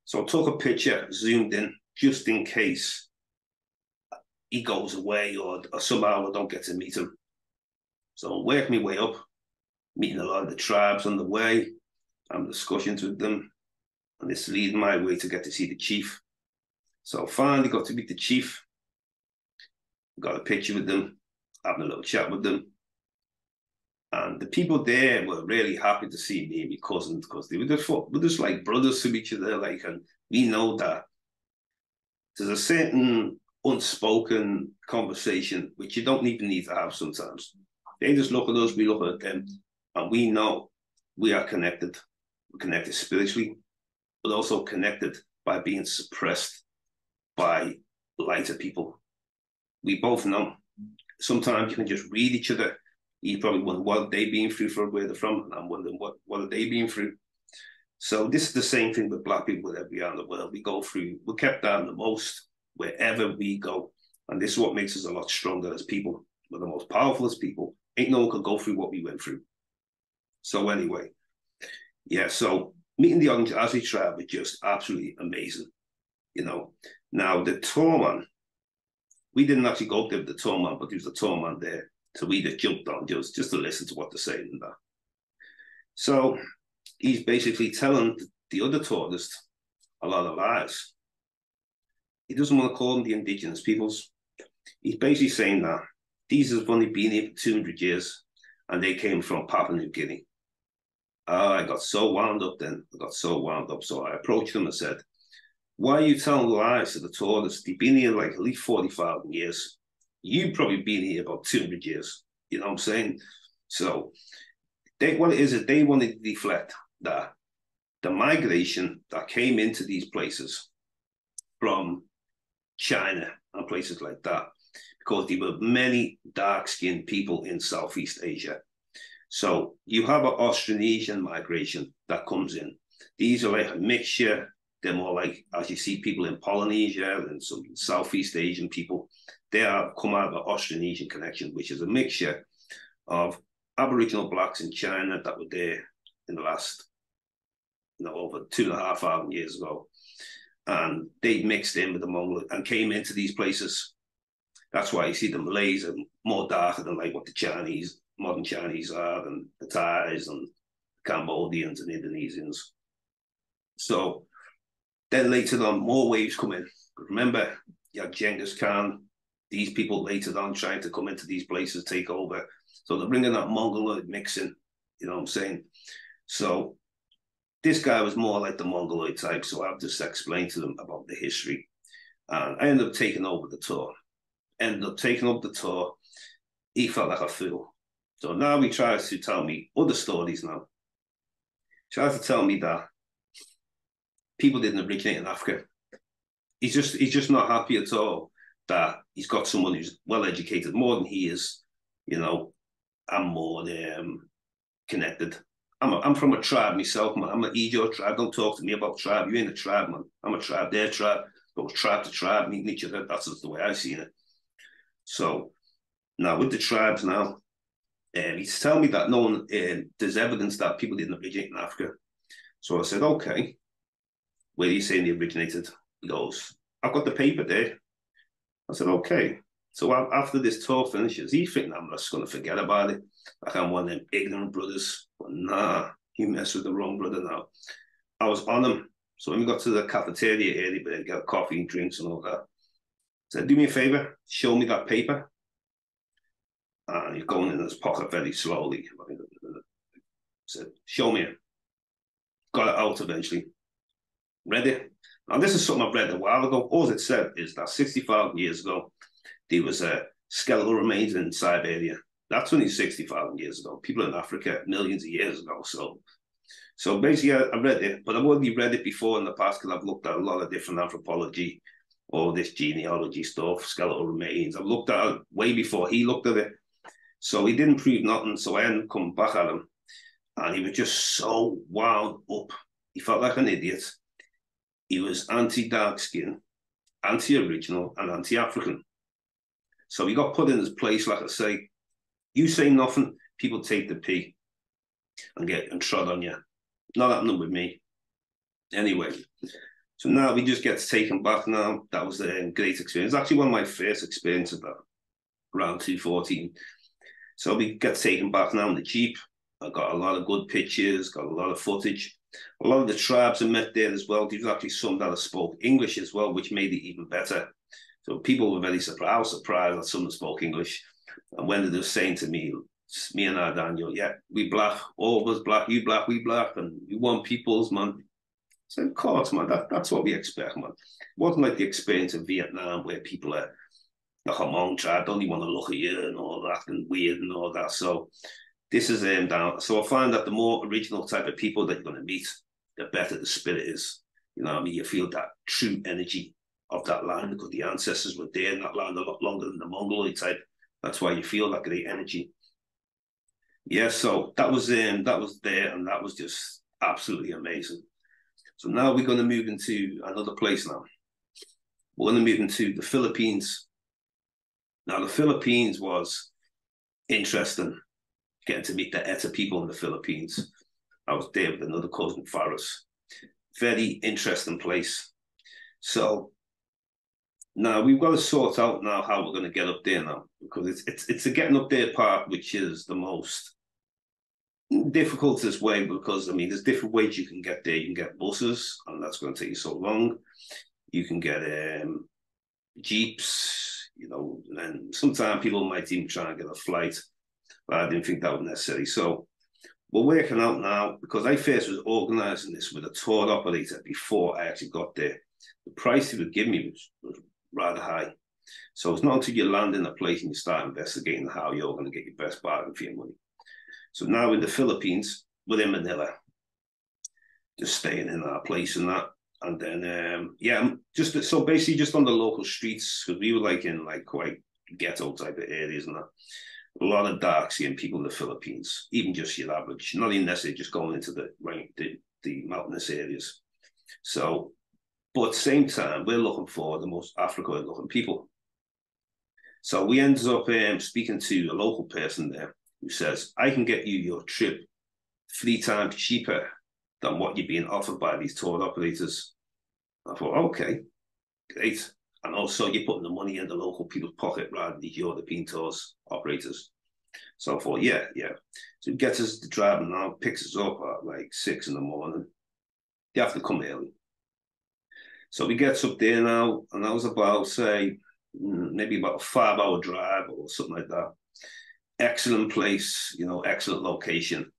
So I took a picture, zoomed in, just in case he goes away or somehow I don't get to meet him. So I worked my way up, meeting a lot of the tribes on the way. I'm discussions with them, and it's leading my way to get to see the chief. So finally got to meet the chief, got a picture with them, having a little chat with them. And the people there were really happy to see me and my cousins, because we're just like brothers to each other. Like, and we know that there's a certain unspoken conversation which you don't even need to have sometimes. They just look at us, we look at them, and we know we are connected. We're connected spiritually, but also connected by being suppressed by lighter people. We both know. Sometimes you can just read each other. You probably wonder what they've been through for where they're from, and I'm wondering what are they been through. So this is the same thing with Black people wherever we are in the world. We're kept down the most wherever we go. And this is what makes us a lot stronger as people. We're the most powerful as people. Ain't no one could go through what we went through. So anyway, yeah, so meeting the Asia tribe was just absolutely amazing. You know, now the tour man, we didn't actually go up there with the tour man, but there was a tour man there. So we just jumped on just to listen to what they're saying and that. So he's basically telling the other tourists a lot of lies. He doesn't want to call them the indigenous peoples. He's basically saying that these have only been here for 200 years and they came from Papua New Guinea. I got so wound up then. So I approached them and said, why are you telling lies to the tourists? They've been here like at least 40,000 years. You've probably been here about 200 years. You know what I'm saying? So what it is they wanted to deflect that the migration that came into these places from China and places like that, because there were many dark-skinned people in Southeast Asia. So you have an Austronesian migration that comes in. These are like a mixture. They're more like, as you see people in Polynesia and some Southeast Asian people, they have come out of the Austronesian connection, which is a mixture of Aboriginal blacks in China that were there in the last, over 2,500 years ago. And they mixed in with the Mongol and came into these places. That's why you see the Malays are more darker than like what the Chinese, modern Chinese are, and the Thais and Cambodians and Indonesians. So then later on, more waves come in. Remember, you had Genghis Khan, these people later on trying to come into these places, take over. So they're bringing that Mongoloid mix in, you know what I'm saying? So this guy was more like the Mongoloid type, so I've just explained to them about the history. And I ended up taking over the tour. He felt like a fool. So now he tries to tell me other stories now. He tries to tell me that people didn't originate in Africa. He's just not happy at all that he's got someone who's well educated, more than he is, and more connected. I'm from a tribe myself, man. I'm an Ejo tribe. Don't talk to me about tribe. You ain't a tribe, man. I'm a tribe. Their tribe. Goes tribe to tribe, meeting each other. That's just the way I've seen it. So now with the tribes now, he's telling me that no one, there's evidence that people didn't originate in Africa. So I said, okay, where are you saying they originated? He goes, I've got the paper there. I said, okay. So after this tour finishes, he thinking I'm just going to forget about it. Like I'm one of them ignorant brothers. But nah, you mess with the wrong brother now. I was on him. So when we got to the cafeteria area, but get coffee and drinks and all that, I said, do me a favor, show me that paper. And he's going in his pocket very slowly. I said, show me it. Got it out eventually. Read it. Now, this is something I've read a while ago. All it said is that 65 years ago, there was a skeletal remains in Siberia. That's only 60,000 years ago. People in Africa, millions of years ago. So basically, I read it, but I've already read it before in the past because I've looked at a lot of different anthropology, all this genealogy stuff, skeletal remains. I've looked at it way before he looked at it. So he didn't prove nothing. So I ended up coming back at him. And he was just so wound up. He felt like an idiot. He was anti-dark skin, anti-original, and anti-African. So he got put in his place, like I say. You say nothing, people take the pee and trod on you. Not happening with me. Anyway, so now we just get taken back now. That was a great experience. Actually, one of my first experiences that around 2014. So we get taken back now in the Jeep. I got a lot of good pictures, got a lot of footage. A lot of the tribes I met there as well. There was actually some that spoke English as well, which made it even better. So people were very surprised. I was surprised that someone spoke English. And when they were saying to me and I, Daniel, yeah, we black, all of us black, you black, we black, and we want peoples, man. I said, of course, man, that's what we expect, man. It wasn't like the experience of Vietnam where people are the Hmong tribe, don't even want to look at you and all that, and weird and all that. So this is down. So I find that the more original type of people that you're going to meet, the better the spirit is. You know what I mean? You feel that true energy of that land because the ancestors were there in that land a lot longer than the Mongoloid type. That's why you feel that great energy. Yeah, so that was there, and that was just absolutely amazing. So now we're going to move into another place now. We're going to move into the Philippines. Now, the Philippines was interesting, getting to meet the Eta people in the Philippines. I was there with another cousin, Faris. Very interesting place. So now we've got to sort out now how we're going to get up there now, because it's the getting up there part which is the most difficult this way, because I mean there's different ways you can get there. You can get buses, and that's going to take you so long. You can get jeeps, you know, and sometimes people might even try and get a flight, but I didn't think that was necessary. So we're working out now, because I first was organising this with a tour operator before I actually got there. The price he would give me was rather high. So it's not until you land in a place and you start investigating how you're going to get your best bargain for your money. So now in the Philippines, we're in Manila, just staying in our place and that. And then, just so basically just on the local streets, because we were like in like quite ghetto type of areas and that. A lot of dark skinned people in the Philippines, even just your average, not even necessarily just going into the mountainous areas. So, but at the same time, we're looking for the most African looking people. So we ended up speaking to a local person there who says, I can get you your trip 3 times cheaper than what you're being offered by these tour operators. I thought, okay, great. And also you're putting the money in the local people's pocket rather than the European tours operators. So I thought, yeah. So he gets us the driver now, picks us up at like 6 in the morning. You have to come early. So we gets up there now, and that was about, say, maybe about a 5-hour drive or something like that. Excellent place, you know, excellent location.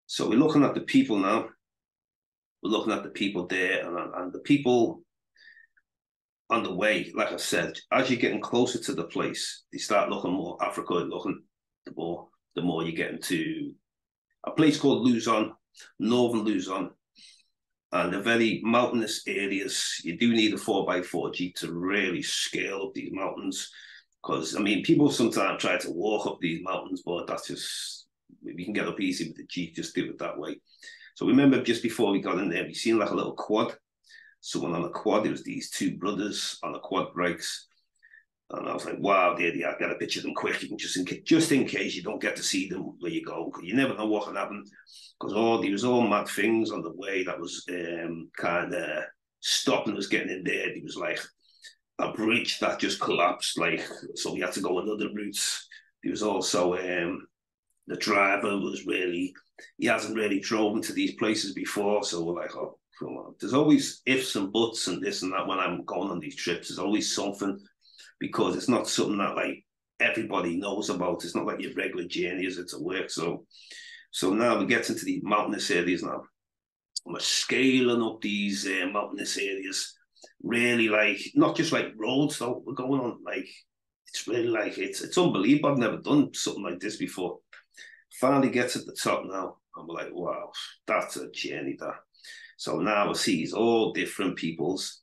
So we're looking at the people now. We're looking at the people there, and the people on the way, like I said, as you're getting closer to the place, they start looking more African looking. The more you get into a place called Luzon, northern Luzon, and the very mountainous areas. You do need a 4x4 Jeep to really scale up these mountains, because I mean, people sometimes try to walk up these mountains, but that's just we can get up easy with the Jeep, just do it that way. So remember, just before we got in there, we seen like a little quad. Someone on a quad, there was these two brothers on a quad bikes. And I was like, wow, there they are. Get a picture of them quick. You can just in case you don't get to see them where you go, because you never know what can happen. Because there was all mad things on the way that was kind of stopping us getting in there. There was like a bridge that just collapsed, like, so we had to go another route. There was also the driver he hasn't really drove into these places before, so we're like, oh, come on. There's always ifs and buts and this and that when I'm going on these trips. There's always something, because it's not something that like everybody knows about. It's not like your regular journey is to work. So now we get into the mountainous areas now. We're scaling up these mountainous areas. Really, like, not just like roads though. We're going on like, it's really like, it's unbelievable. I've never done something like this before. Finally gets at the top now. I'm like, wow, that's a journey that. So now I see all different peoples,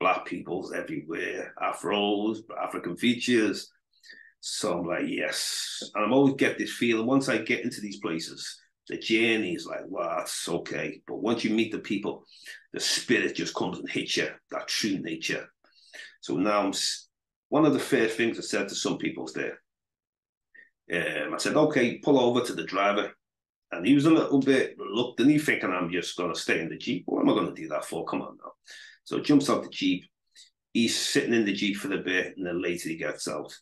black peoples everywhere, Afros, African features. So I'm like, yes. And I always get this feeling, once I get into these places, the journey is like, wow, it's okay. But once you meet the people, the spirit just comes and hits you, that true nature. So now one of the first things I said to some people's there, I said, okay, pull over to the driver. And he was a little bit reluctant. He thinking I'm just going to stay in the Jeep. What am I going to do that for? Come on now. So jumps out the Jeep. He's sitting in the Jeep for a bit, and then later he gets out.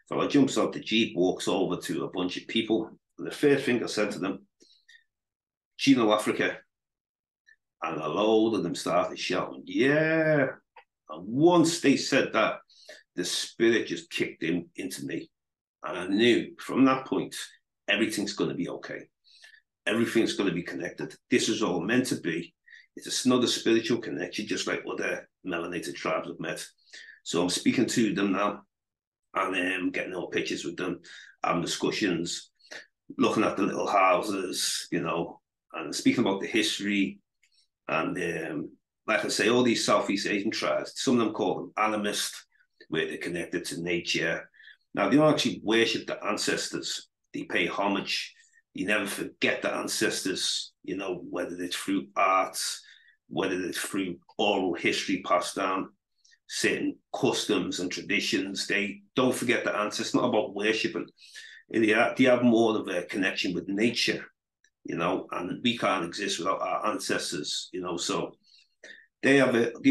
So I jumps out the Jeep, walks over to a bunch of people. And the first thing I said to them, Chino Africa. And a load of them started shouting, yeah. And once they said that, the spirit just kicked into me. And I knew from that point, everything's going to be okay. Everything's going to be connected. This is all meant to be. It's another spiritual connection, just like other melanated tribes have met. So I'm speaking to them now, and getting all pictures with them, having discussions, looking at the little houses, and speaking about the history. And like I say, all these Southeast Asian tribes, some of them call them animist, where they're connected to nature. Now, they don't actually worship the ancestors. They pay homage. You never forget the ancestors, whether it's through art, whether it's through oral history passed down, certain customs and traditions. They don't forget the ancestors. It's not about worshiping. They have more of a connection with nature, and we can't exist without our ancestors, So they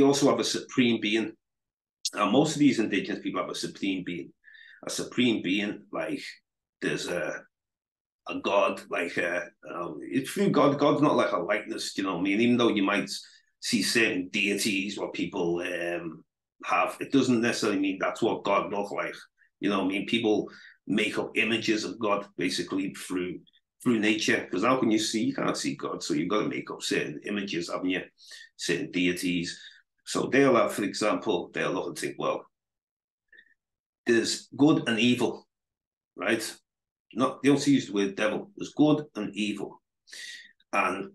also have a supreme being. And most of these indigenous people have a supreme being. A supreme being, like there's a God, like it's through God. God's not like a likeness, I mean? Even though you might see certain deities what people have, it doesn't necessarily mean that's what God looks like. I mean? People make up images of God basically through nature, because how can you can't see God, so you've got to make up certain images, haven't you? Certain deities. So they'll have, for example, they'll look and think, well, there's good and evil, right? They don't use the word devil. There's good and evil. And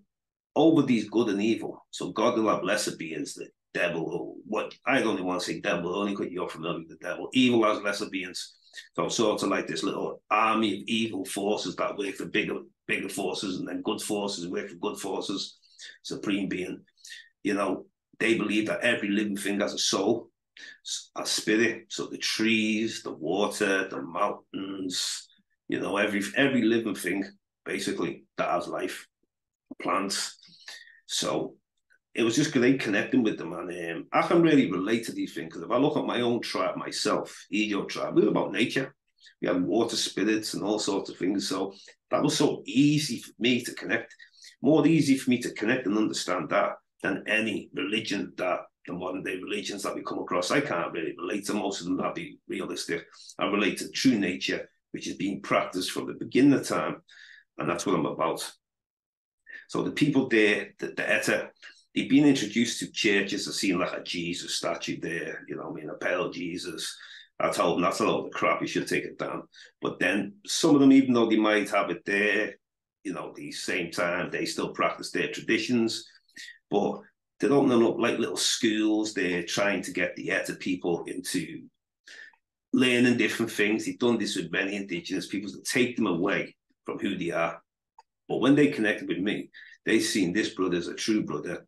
over these good and evil, so God will have lesser beings, the devil, or what I don't even want to say devil, only because you're familiar with the devil. Evil has lesser beings. So sort of like this little army of evil forces that work for bigger forces, and then good forces work for good forces, supreme being. They believe that every living thing has a soul, a spirit. So the trees, the water, the mountains, every living thing, basically, that has life, plants. So it was just great connecting with them. And I can really relate to these things, because if I look at my own tribe, myself, Ejo tribe, we were about nature. We had water spirits and all sorts of things. So that was so easy for me to connect, more easy for me to connect and understand that than any religion, that the modern day religions that we come across. I can't really relate to most of them, that'd be realistic. I relate to true nature, which is being practiced from the beginning of time. And that's what I'm about. So the people there, the Etta, they've been introduced to churches. I've seen like a Jesus statue there, a pale Jesus. I told them that's a load of crap, you should take it down. But then some of them, even though they might have it there, the same time, they still practice their traditions. But they're opening up like little schools. They're trying to get the Etta people into learning different things. They've done this with many indigenous peoples, to take them away from who they are. But when they connected with me, they seen this brother as a true brother,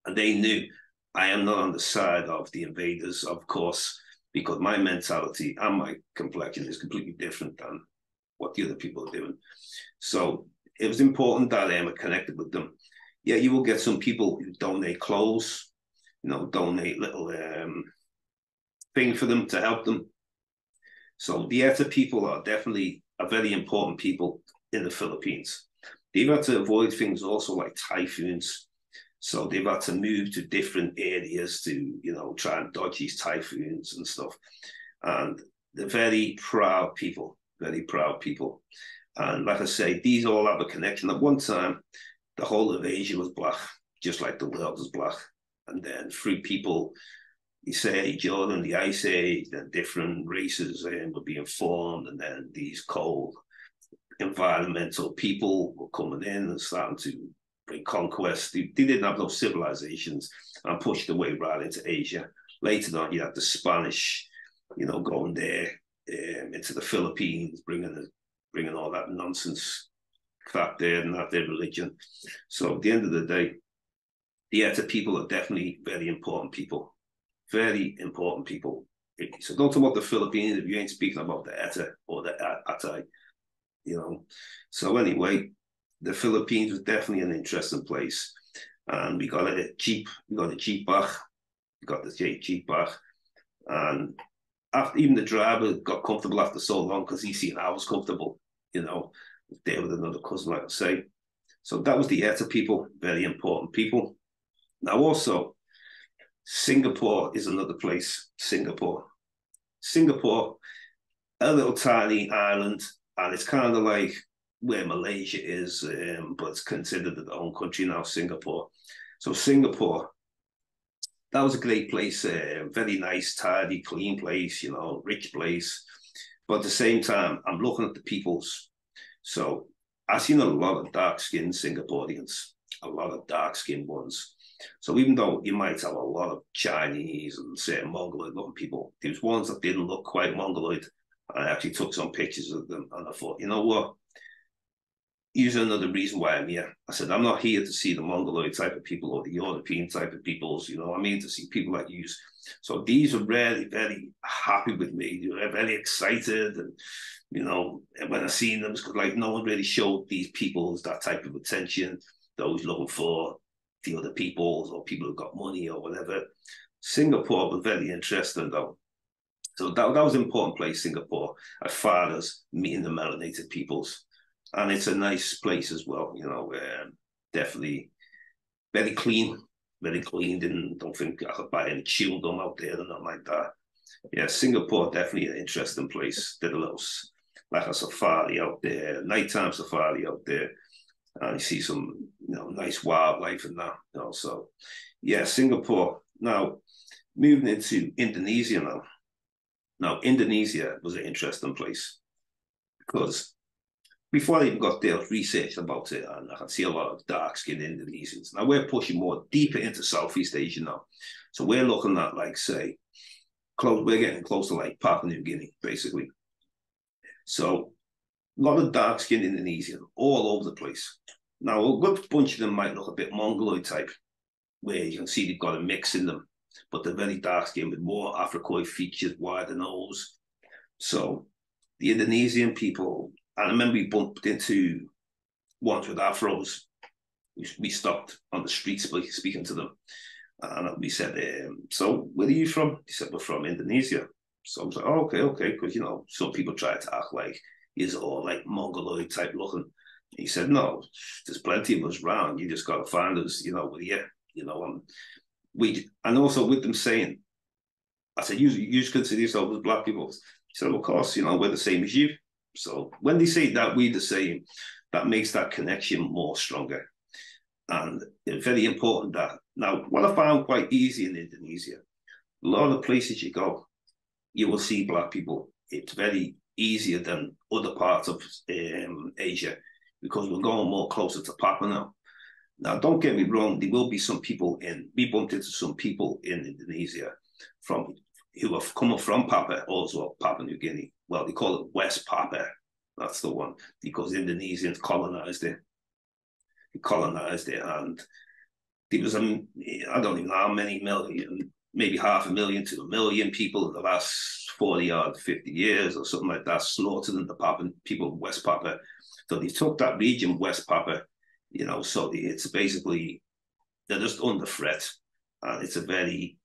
and they knew I am not on the side of the invaders, of course, because my mentality and my complexion is completely different than what the other people are doing. So it was important that I connected with them. Yeah, you will get some people who donate clothes, donate little thing for them to help them. So the ETA people are definitely a very important people in the Philippines. They've had to avoid things also like typhoons. So they've had to move to different areas to, try and dodge these typhoons and stuff. And they're very proud people, very proud people. And like I say, these all have a connection. At one time, the whole of Asia was black, just like the world was black. And then through people, you say during the Ice Age, then different races were being formed, and then these cold environmental people were coming in and starting to bring conquest. They didn't have no civilizations and pushed their way right into Asia. Later on, you had the Spanish, going there into the Philippines, bringing all that nonsense crap there and not their religion. So at the end of the day, the ETA people are definitely very important people. Very important people. So don't talk about the Philippines if you ain't speaking about the ETA or the Atay, So anyway, the Philippines was definitely an interesting place. And we got a jeep back. We got the jeep back. And even the driver got comfortable after so long because he seen I was comfortable, there with another cousin, like I say. So that was the ETA people, very important people. Now also, Singapore is another place. Singapore, a little tiny island, and it's kind of like where Malaysia is, but it's considered its own country now, Singapore. So Singapore, that was a great place, very nice, tidy, clean place, rich place. But at the same time, I'm looking at the peoples. So I've seen a lot of dark-skinned Singaporeans, a lot of dark-skinned ones. So even though you might have a lot of Chinese and say Mongoloid-looking people, there was ones that didn't look quite Mongoloid. I actually took some pictures of them, and I thought, you know what? Here's another reason why I'm here. I said, I'm not here to see the Mongoloid type of people or the European type of peoples. I'm here to see people like you. So these are really, very happy with me. They're very excited. And, when I seen them, it's like no one really showed these peoples that type of attention. They're always looking for the other peoples or people who got money or whatever. Singapore was very interesting, though. So that was an important place, Singapore, as far as meeting the melanated peoples. And it's a nice place as well, definitely very clean. Don't think I could buy any chewing gum out there or nothing like that. Yeah, Singapore, definitely an interesting place. Did a little, like a safari out there, nighttime safari out there. And you see some, nice wildlife and that, So, yeah, Singapore. Now, moving into Indonesia now. Now, Indonesia was an interesting place because before I even got there, I researched about it, and I can see a lot of dark-skinned Indonesians. Now, we're pushing more deeper into Southeast Asia now. So we're looking at, like, say, we're getting close to, like, Papua New Guinea, basically. So a lot of dark-skinned Indonesian all over the place. Now, a good bunch of them might look a bit Mongoloid type, where you can see they've got a mix in them, but they're very dark-skinned with more Africoid features, wider nose. So the Indonesian people, and I remember we bumped into ones with afros. We stopped on the street speaking to them. And we said, so where are you from? He said, we're from Indonesia. So I was like, oh, okay. Because, some people try to act like he's all like Mongoloid type looking. He said, no, there's plenty of us around. You just got to find us, with you, and also with them saying, I said, you consider yourself as black people. He said, of course, we're the same as you. So when they say that we're the same, that makes that connection more stronger. And it's very important that, now, what I found quite easy in Indonesia, a lot of places you go, you will see black people. It's very easier than other parts of Asia because we're going more closer to Papua now. Now, don't get me wrong, there will be some people we bumped into some people in Indonesia who have come up from Papua, also Papua New Guinea. Well, they call it West Papua, That's the one. Because Indonesians colonized it. They colonized it, and there was, I don't even know how many million, maybe 500,000 to 1 million people in the last 40 or 50 years or something like that, slaughtered in the Papua, people of West Papua. So they took that region, West Papua, so it's basically, they're just under threat. And it's a very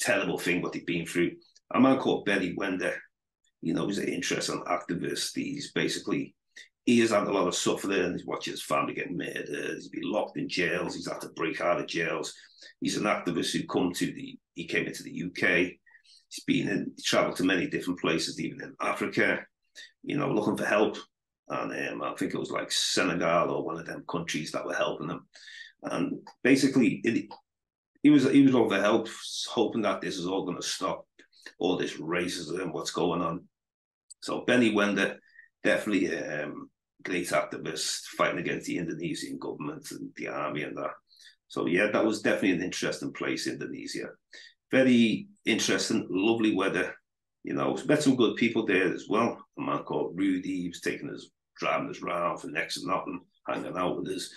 terrible thing what they've been through. A man called Benny Wender, he's an interesting activist. He has had a lot of suffering. He's watched his family get murdered. He's been locked in jails. He's had to break out of jails. He's an activist he came into the UK. He traveled to many different places, even in Africa, looking for help. And I think it was like Senegal or one of them countries that were helping him. And basically, he was looking for help, hoping that this is all going to stop, all this racism, what's going on. So Benny Wender, definitely a great activist fighting against the Indonesian government and the army and that. So yeah, that was definitely an interesting place, Indonesia. Very interesting, lovely weather. Met some good people there as well. A man called Rudy, he was driving us around for next to nothing, hanging out with us.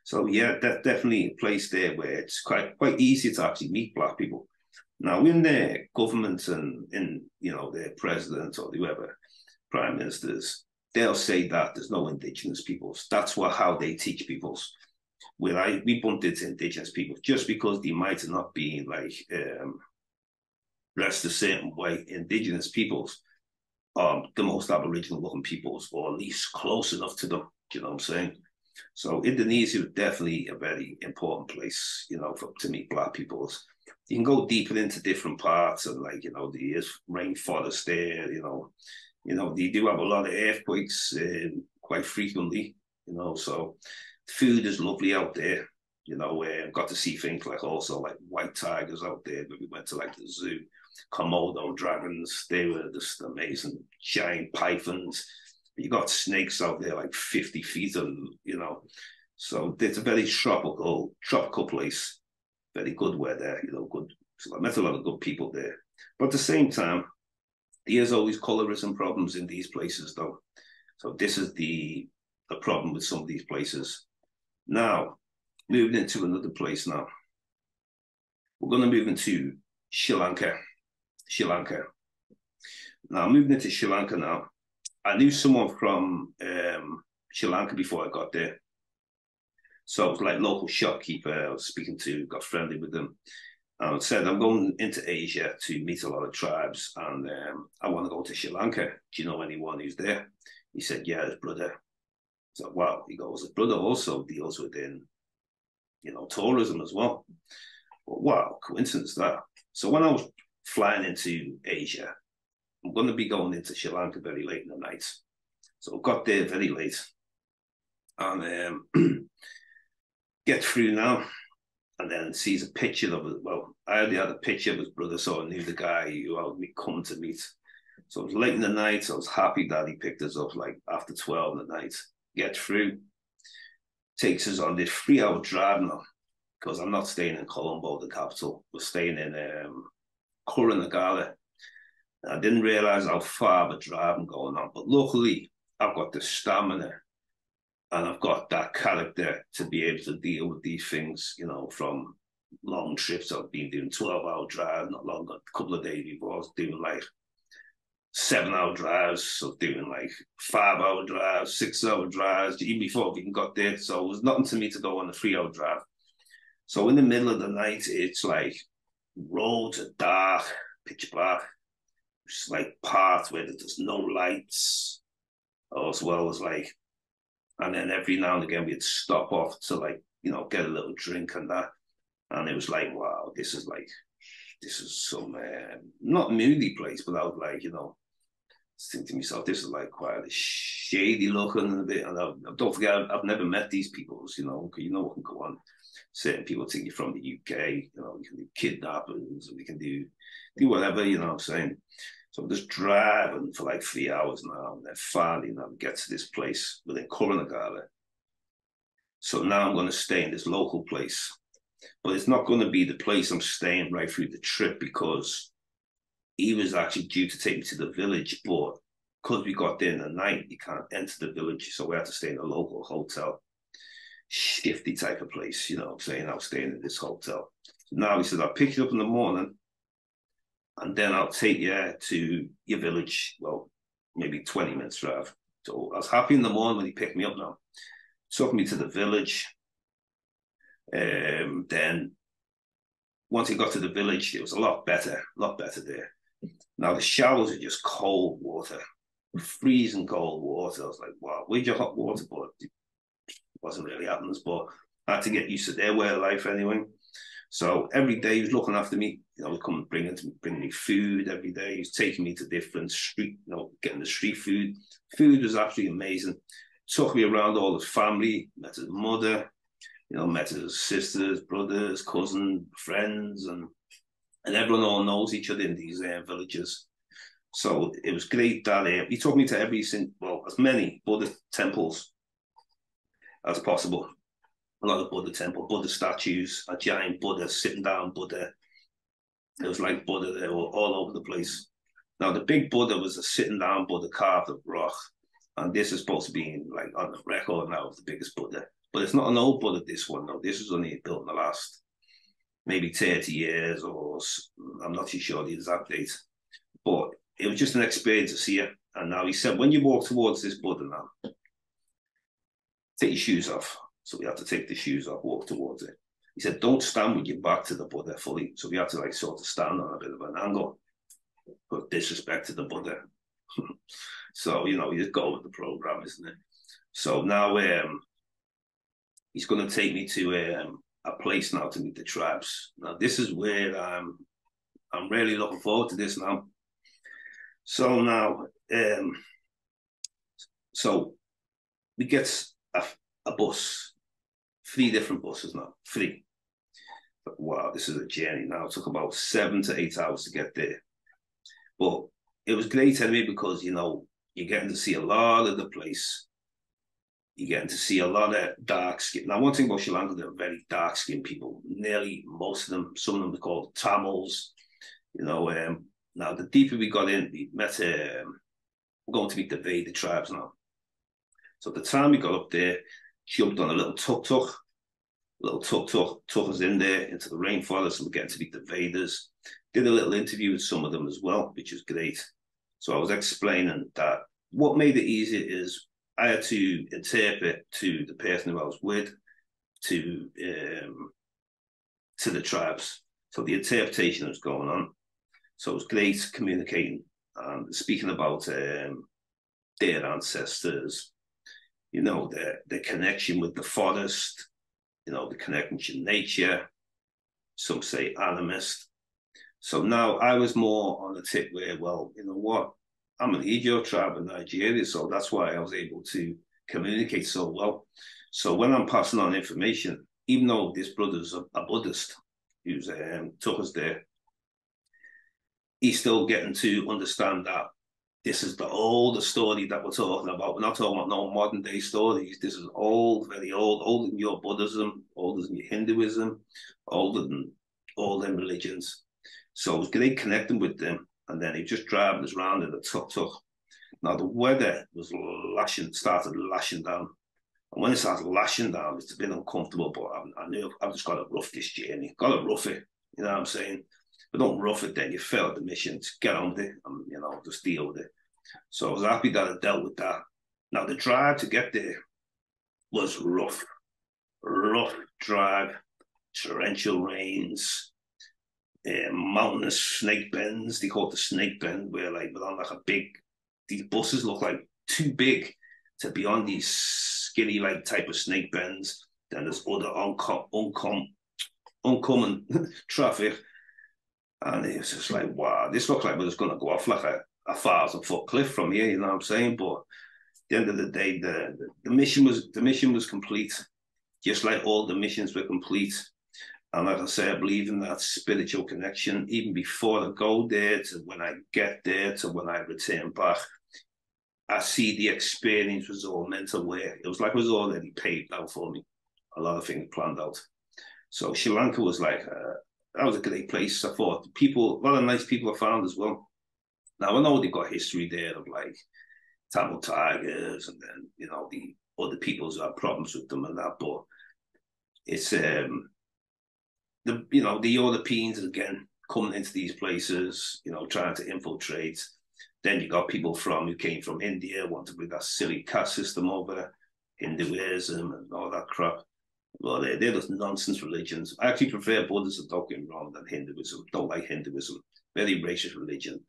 So yeah, definitely a place there where it's quite easy to actually meet black people. Now in their government and in their president or whoever, prime ministers, they'll say that there's no indigenous peoples. That's how they teach peoples. We bumped into indigenous people just because they might not be like dressed a certain way. Indigenous peoples are the most Aboriginal looking peoples, or at least close enough to them. You know what I'm saying? So Indonesia is definitely a very important place, to meet black peoples. You can go deeper into different parts, and there's rainforest there. They do have a lot of earthquakes quite frequently. So food is lovely out there. Got to see things like white tigers out there. But we went to the zoo, Komodo dragons. They were just amazing, giant pythons. You got snakes out there like 50 feet, and so it's a very tropical place. Very good weather, good. So I met a lot of good people there. But at the same time, there's always colorism problems in these places, though. So this is the problem with some of these places. Now, moving into another place now. We're going to move into Sri Lanka. Now, moving into Sri Lanka now. I knew someone from Sri Lanka before I got there. So I was like local shopkeeper I was speaking to, got friendly with them. And said, I'm going into Asia to meet a lot of tribes, and I want to go to Sri Lanka. Do you know anyone who's there? He said, yeah, his brother. So, wow. He goes, his brother also deals within, tourism as well. But wow, coincidence that. So when I was flying into Asia, I'm going to be going into Sri Lanka very late in the night. So I got there very late. And get through now. And then sees a picture of it. Well, I already had a picture of his brother, so I knew the guy who I would be coming to meet. So it was late in the night. So I was happy that he picked us up after 12 in the night. Get through. Takes us on this 3-hour drive now, because I'm not staying in Colombo, the capital. We're staying in Kuranagala. I didn't realize how far of a drive I'm going on, but luckily I've got the stamina and I've got that character to be able to deal with these things, from long trips. I've been doing 12-hour drives, not long, a couple of days before I was doing 7-hour drives, so doing 5-hour drives, 6-hour drives, even before I even got there. So it was nothing to me to go on a 3-hour drive. So in the middle of the night, it's roads are dark, pitch black. It's parts where there's no lights, as well as and then every now and again we'd stop off to get a little drink and that. And it was wow, this is some not moody place, but I was thinking to myself, this is quite shady looking a bit. And don't forget, I've never met these people, what can go on. Certain people think you're from the UK, we can do kidnappings, we can do whatever, what I'm saying. So I'm just driving for 3 hours now, and then finally we get to this place within Kuranagala. So now I'm going to stay in this local place, but it's not going to be the place I'm staying right through the trip, because he was actually due to take me to the village, but because we got there in the night, you can't enter the village, so we had to stay in a local hotel, shifty type of place, you know what I'm saying? I was staying in this hotel. So now he said, I'll pick you up in the morning, and then I'll take you to your village, well, maybe 20 minutes drive. So I was happy in the morning when he picked me up now. Took me to the village. Then once he got to the village, it was a lot better there. Now the showers are just cold water, freezing cold water. I was like, wow, where'd your hot water? But it wasn't really happening, but I had to get used to their way of life anyway. So every day he was looking after me. You know, he would come bring me food every day. He was taking me to different street, you know, getting the street food. Food was absolutely amazing. Took me around all his family, met his mother, you know, met his sisters, brothers, cousins, friends, and everyone all knows each other in these villages. So it was great that he took me to as many Buddhist temples as possible. A lot of Buddha statues, a giant Buddha, sitting down Buddha. It was like Buddha, they were all over the place. Now, the big Buddha was a sitting down Buddha carved of rock. And this is supposed to be like on the record now of the biggest Buddha. But it's not an old Buddha, this one. No, this was only built in the last maybe 30 years, or I'm not too sure the exact date. But it was just an experience to see it. And now he said, when you walk towards this Buddha now, take your shoes off. So we had to take the shoes off, walk towards it. He said, don't stand with your back to the Buddha fully. So we had to like sort of stand on a bit of an angle, but disrespect to the Buddha. So, you know, you just go with the program, isn't it? So now he's going to take me to a place now to meet the tribes. Now, this is where I'm really looking forward to this now. So now, so we get a bus, 3 different buses now, 3. But wow, this is a journey now. It took about 7 to 8 hours to get there. But it was great anyway because, you know, you're getting to see a lot of the place. You're getting to see a lot of dark skin. Now, one thing about Sri Lanka, they're very dark skinned people. Nearly most of them, some of them are called Tamils. You know, now the deeper we got in, we met, we're going to meet the Veda tribes now. So at the time we got up there, jumped on a little tuk-tuk. Took us in there into the rainforest, and we're getting to meet the Vedas. Did a little interview with some of them as well, which was great. So I was explaining that what made it easier is I had to interpret to the person who I was with, to the tribes. So the interpretation was going on. So it was great communicating and speaking about their ancestors, you know, their connection with the forest, you know, the connection to nature. Some say animist. So now I was more on the tip where, well, you know what? I'm an Ijaw tribe in Nigeria, so that's why I was able to communicate so well. So when I'm passing on information, even though this brother's a Buddhist who's took us there, he's still getting to understand that this is the older story that we're talking about. We're not talking about no modern day stories. This is old, very old, older than your Buddhism, older than your Hinduism, older than all them religions. So it was great connecting with them. And then he just driving us around in a tuk-tuk. Now the weather was started lashing down. And when it started lashing down, it's a bit uncomfortable, but I knew I've just got to rough this journey. Got to rough it, you know what I'm saying? But don't rough it, then you failed the mission. Just get on with it and, you know, just deal with it. So I was happy that I dealt with that. Now the drive to get there was rough drive, torrential rains, mountainous snake bends. They call it the snake bend, where like we're on like these buses look like too big to be on these skinny like type of snake bends. Then there's other oncoming traffic. And it's just like, wow, this looks like we're just going to go off like a 1,000-foot cliff from here, you know what I'm saying? But at the end of the day, the mission was complete, just like all the missions were complete. And like I say, I believe in that spiritual connection, even before I go there, to when I get there, to when I return back. I see the experience was all mental work. It was like it was already paid out for me. A lot of things planned out. So Sri Lanka was like, that was a great place. I thought a lot of nice people I found as well. Now I know they've got history there of like Tamil Tigers, and then, you know, the other peoples have problems with them and that. But it's the Europeans again coming into these places, you know, trying to infiltrate. Then you got people who came from India, want to bring that silly caste system over, Hinduism and all that crap. Well, they're just nonsense religions. I actually prefer Buddhism, don't get me wrong, than Hinduism. Don't like Hinduism. Very racist religion.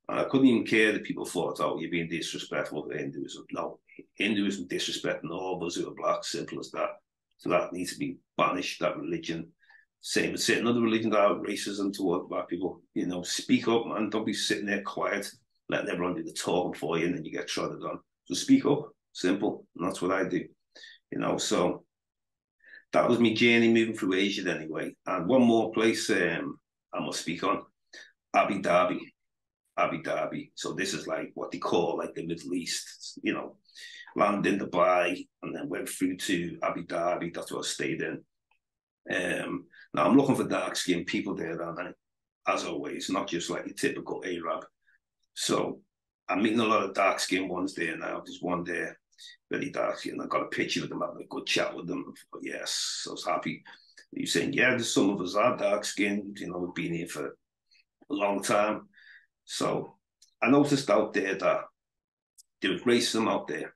And I couldn't even care that people thought, oh, you're being disrespectful to Hinduism. No, Hinduism disrespecting all of us who are black, simple as that. So that needs to be banished, that religion. Same with certain other religions that have racism towards black people. You know, speak up, man. Don't be sitting there quiet, letting everyone do the talking for you, and then you get trodden on. So speak up, simple. And that's what I do. You know, so that was my journey moving through Asia anyway. And one more place I must speak on, Abu Dhabi. Abu Dhabi. So this is like what they call like the Middle East, you know, landed in Dubai and then went through to Abu Dhabi. That's what I stayed in. Now I'm looking for dark-skinned people there, and as always, not just like your typical Arab. So I'm meeting a lot of dark-skinned ones there now. There's one there, very dark-skinned. I got a picture with them, having a good chat with them. But yes, I was happy. You're saying, yeah, there's some of us are dark-skinned, you know, we've been here for a long time. So I noticed out there that there was racism out there.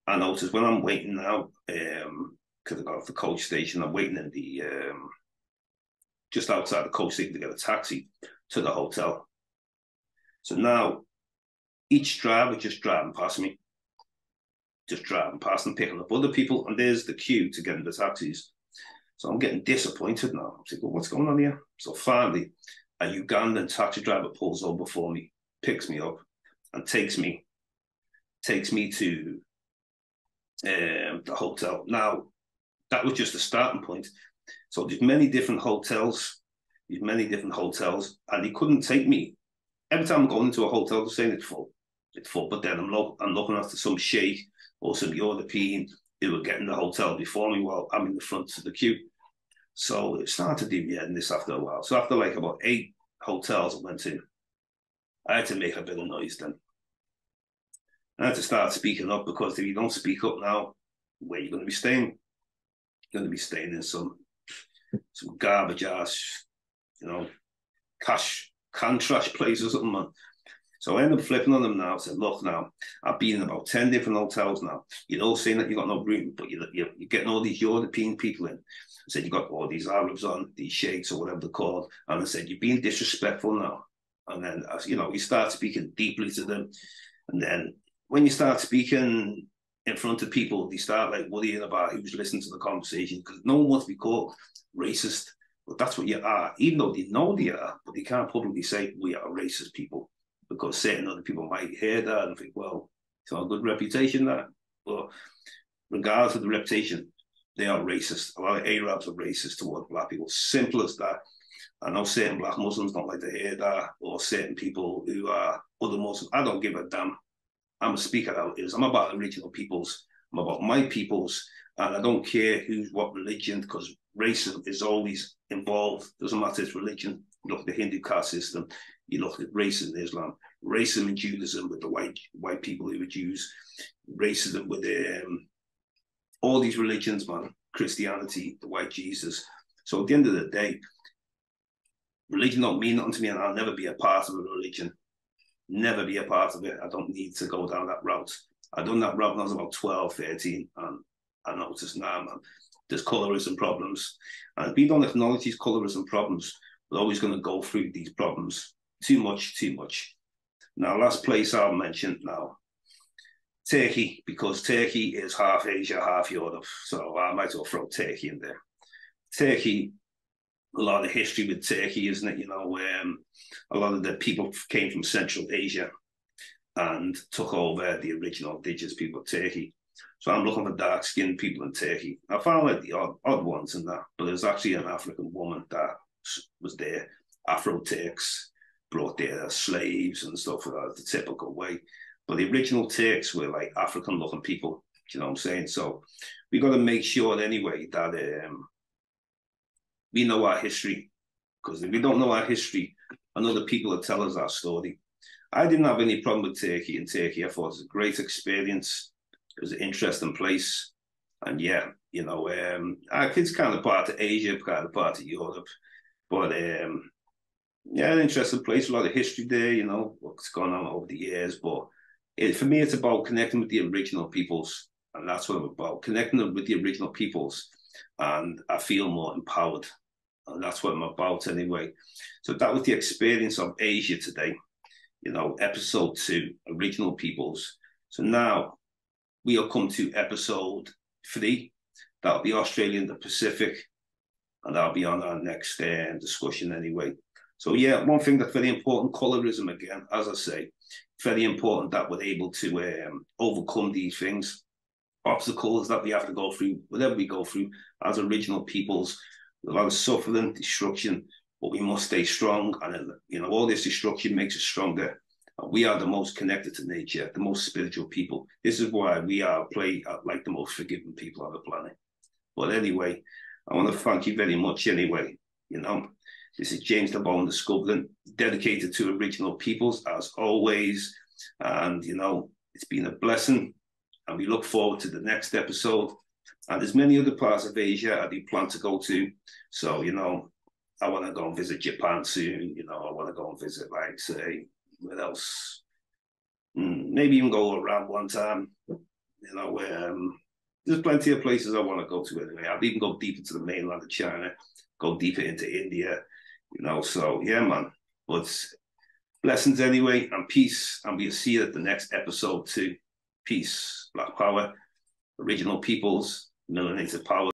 I noticed when I'm waiting now, because I got off the coach station, I'm waiting in the just outside the coach station to get a taxi to the hotel. So now each driver just driving past me, just driving past and picking up other people, and there's the queue to get in the taxis. So I'm getting disappointed now. I'm thinking, what's going on here? So finally, a Ugandan taxi driver pulls over for me, picks me up, and takes me to the hotel. Now, that was just a starting point. So there's many different hotels, and he couldn't take me. Every time I'm going into a hotel, they're saying it's full. But then I'm looking after some sheikh or some European who were getting the hotel before me while I'm in the front of the queue. So it started to do me head in this after a while. So after like about 8 hotels I went in, I had to make a bit of noise then. I had to start speaking up, because if you don't speak up now, where are you going to be staying? You're going to be staying in some garbage ass, you know, can trash place or something, man. So I ended up flipping on them now. I said, look, now, I've been in about 10 different hotels now. You're all saying that you've got no room, but you're getting all these European people in. I said, you've got all these Arabs on, these sheikhs or whatever they're called. And I said, you're being disrespectful now. And then, you know, you start speaking deeply to them. And then when you start speaking in front of people, they start like worrying about who's listening to the conversation, because no one wants to be called racist. But that's what you are, even though they know they are, but they can't publicly say we are racist people, because certain other people might hear that and think, well, it's not a good reputation, that. But regardless of the reputation, they are racist. A lot of Arabs are racist towards black people. Simple as that. I know certain black Muslims don't like to hear that, or certain people who are other Muslims. I don't give a damn. I'm a speaker out is. I'm about original peoples. I'm about my peoples, and I don't care who's what religion, because racism is always involved. Doesn't matter its religion. You look at the Hindu caste system. You look at racism in Islam, racism in Judaism with the white people who are Jews, racism with all these religions, man. Christianity, the white Jesus. So at the end of the day, religion don't mean nothing to me, and I'll never be a part of a religion. Never be a part of it. I don't need to go down that route. I done that route when I was about 12, 13, and I noticed now, man, there's colorism problems. And if we don't acknowledge these colorism problems, we're always going to go through these problems. Too much. Now, last place I'll mention now, Turkey, because Turkey is half Asia, half Europe. So I might as well throw Turkey in there. Turkey, a lot of history with Turkey, isn't it? You know, a lot of the people came from Central Asia and took over the original indigenous people of Turkey. So I'm looking for dark-skinned people in Turkey. I found like the odd ones in that, but there's actually an African woman that was there. Afro-Turks brought their slaves and stuff like that, the typical way. But the original Turks were like African-looking people, you know what I'm saying? So we got to make sure anyway that we know our history, because if we don't know our history, and other people will tell us our story. I didn't have any problem with Turkey. In Turkey, I thought it was a great experience. It was an interesting place. And yeah, you know, it's kind of part of Asia, kind of part of Europe. But yeah, an interesting place, a lot of history there, you know, what's gone on over the years. But for me, it's about connecting with the original peoples. And that's what I'm about, connecting with the original peoples. And I feel more empowered. And that's what I'm about anyway. So that was the experience of Asia today, you know, episode 2, original peoples. So now we'll come to episode 3. That'll be Australia and the Pacific. And that'll be on our next discussion anyway. So yeah, one thing that's very important, colorism again, as I say, very important that we're able to overcome these things, obstacles that we have to go through, whatever we go through as original peoples, a lot of suffering, destruction, but we must stay strong. And, you know, all this destruction makes us stronger. We are the most connected to nature, the most spiritual people. This is why we are like the most forgiving people on the planet. But anyway, I want to thank you very much anyway. You know, this is James Diboe, the Scubbling, dedicated to original peoples as always. And, you know, it's been a blessing. And we look forward to the next episode. And there's many other parts of Asia I do plan to go to. So, you know, I want to go and visit Japan soon. You know, I want to go and visit, like, say, what else? Maybe even go around one time. You know, there's plenty of places I want to go to anyway. I'll even go deeper to the mainland of China, go deeper into India, you know. So, yeah, man. But blessings anyway, and peace. And we'll see you at the next episode too. Peace, Black Power, original peoples, melanated power.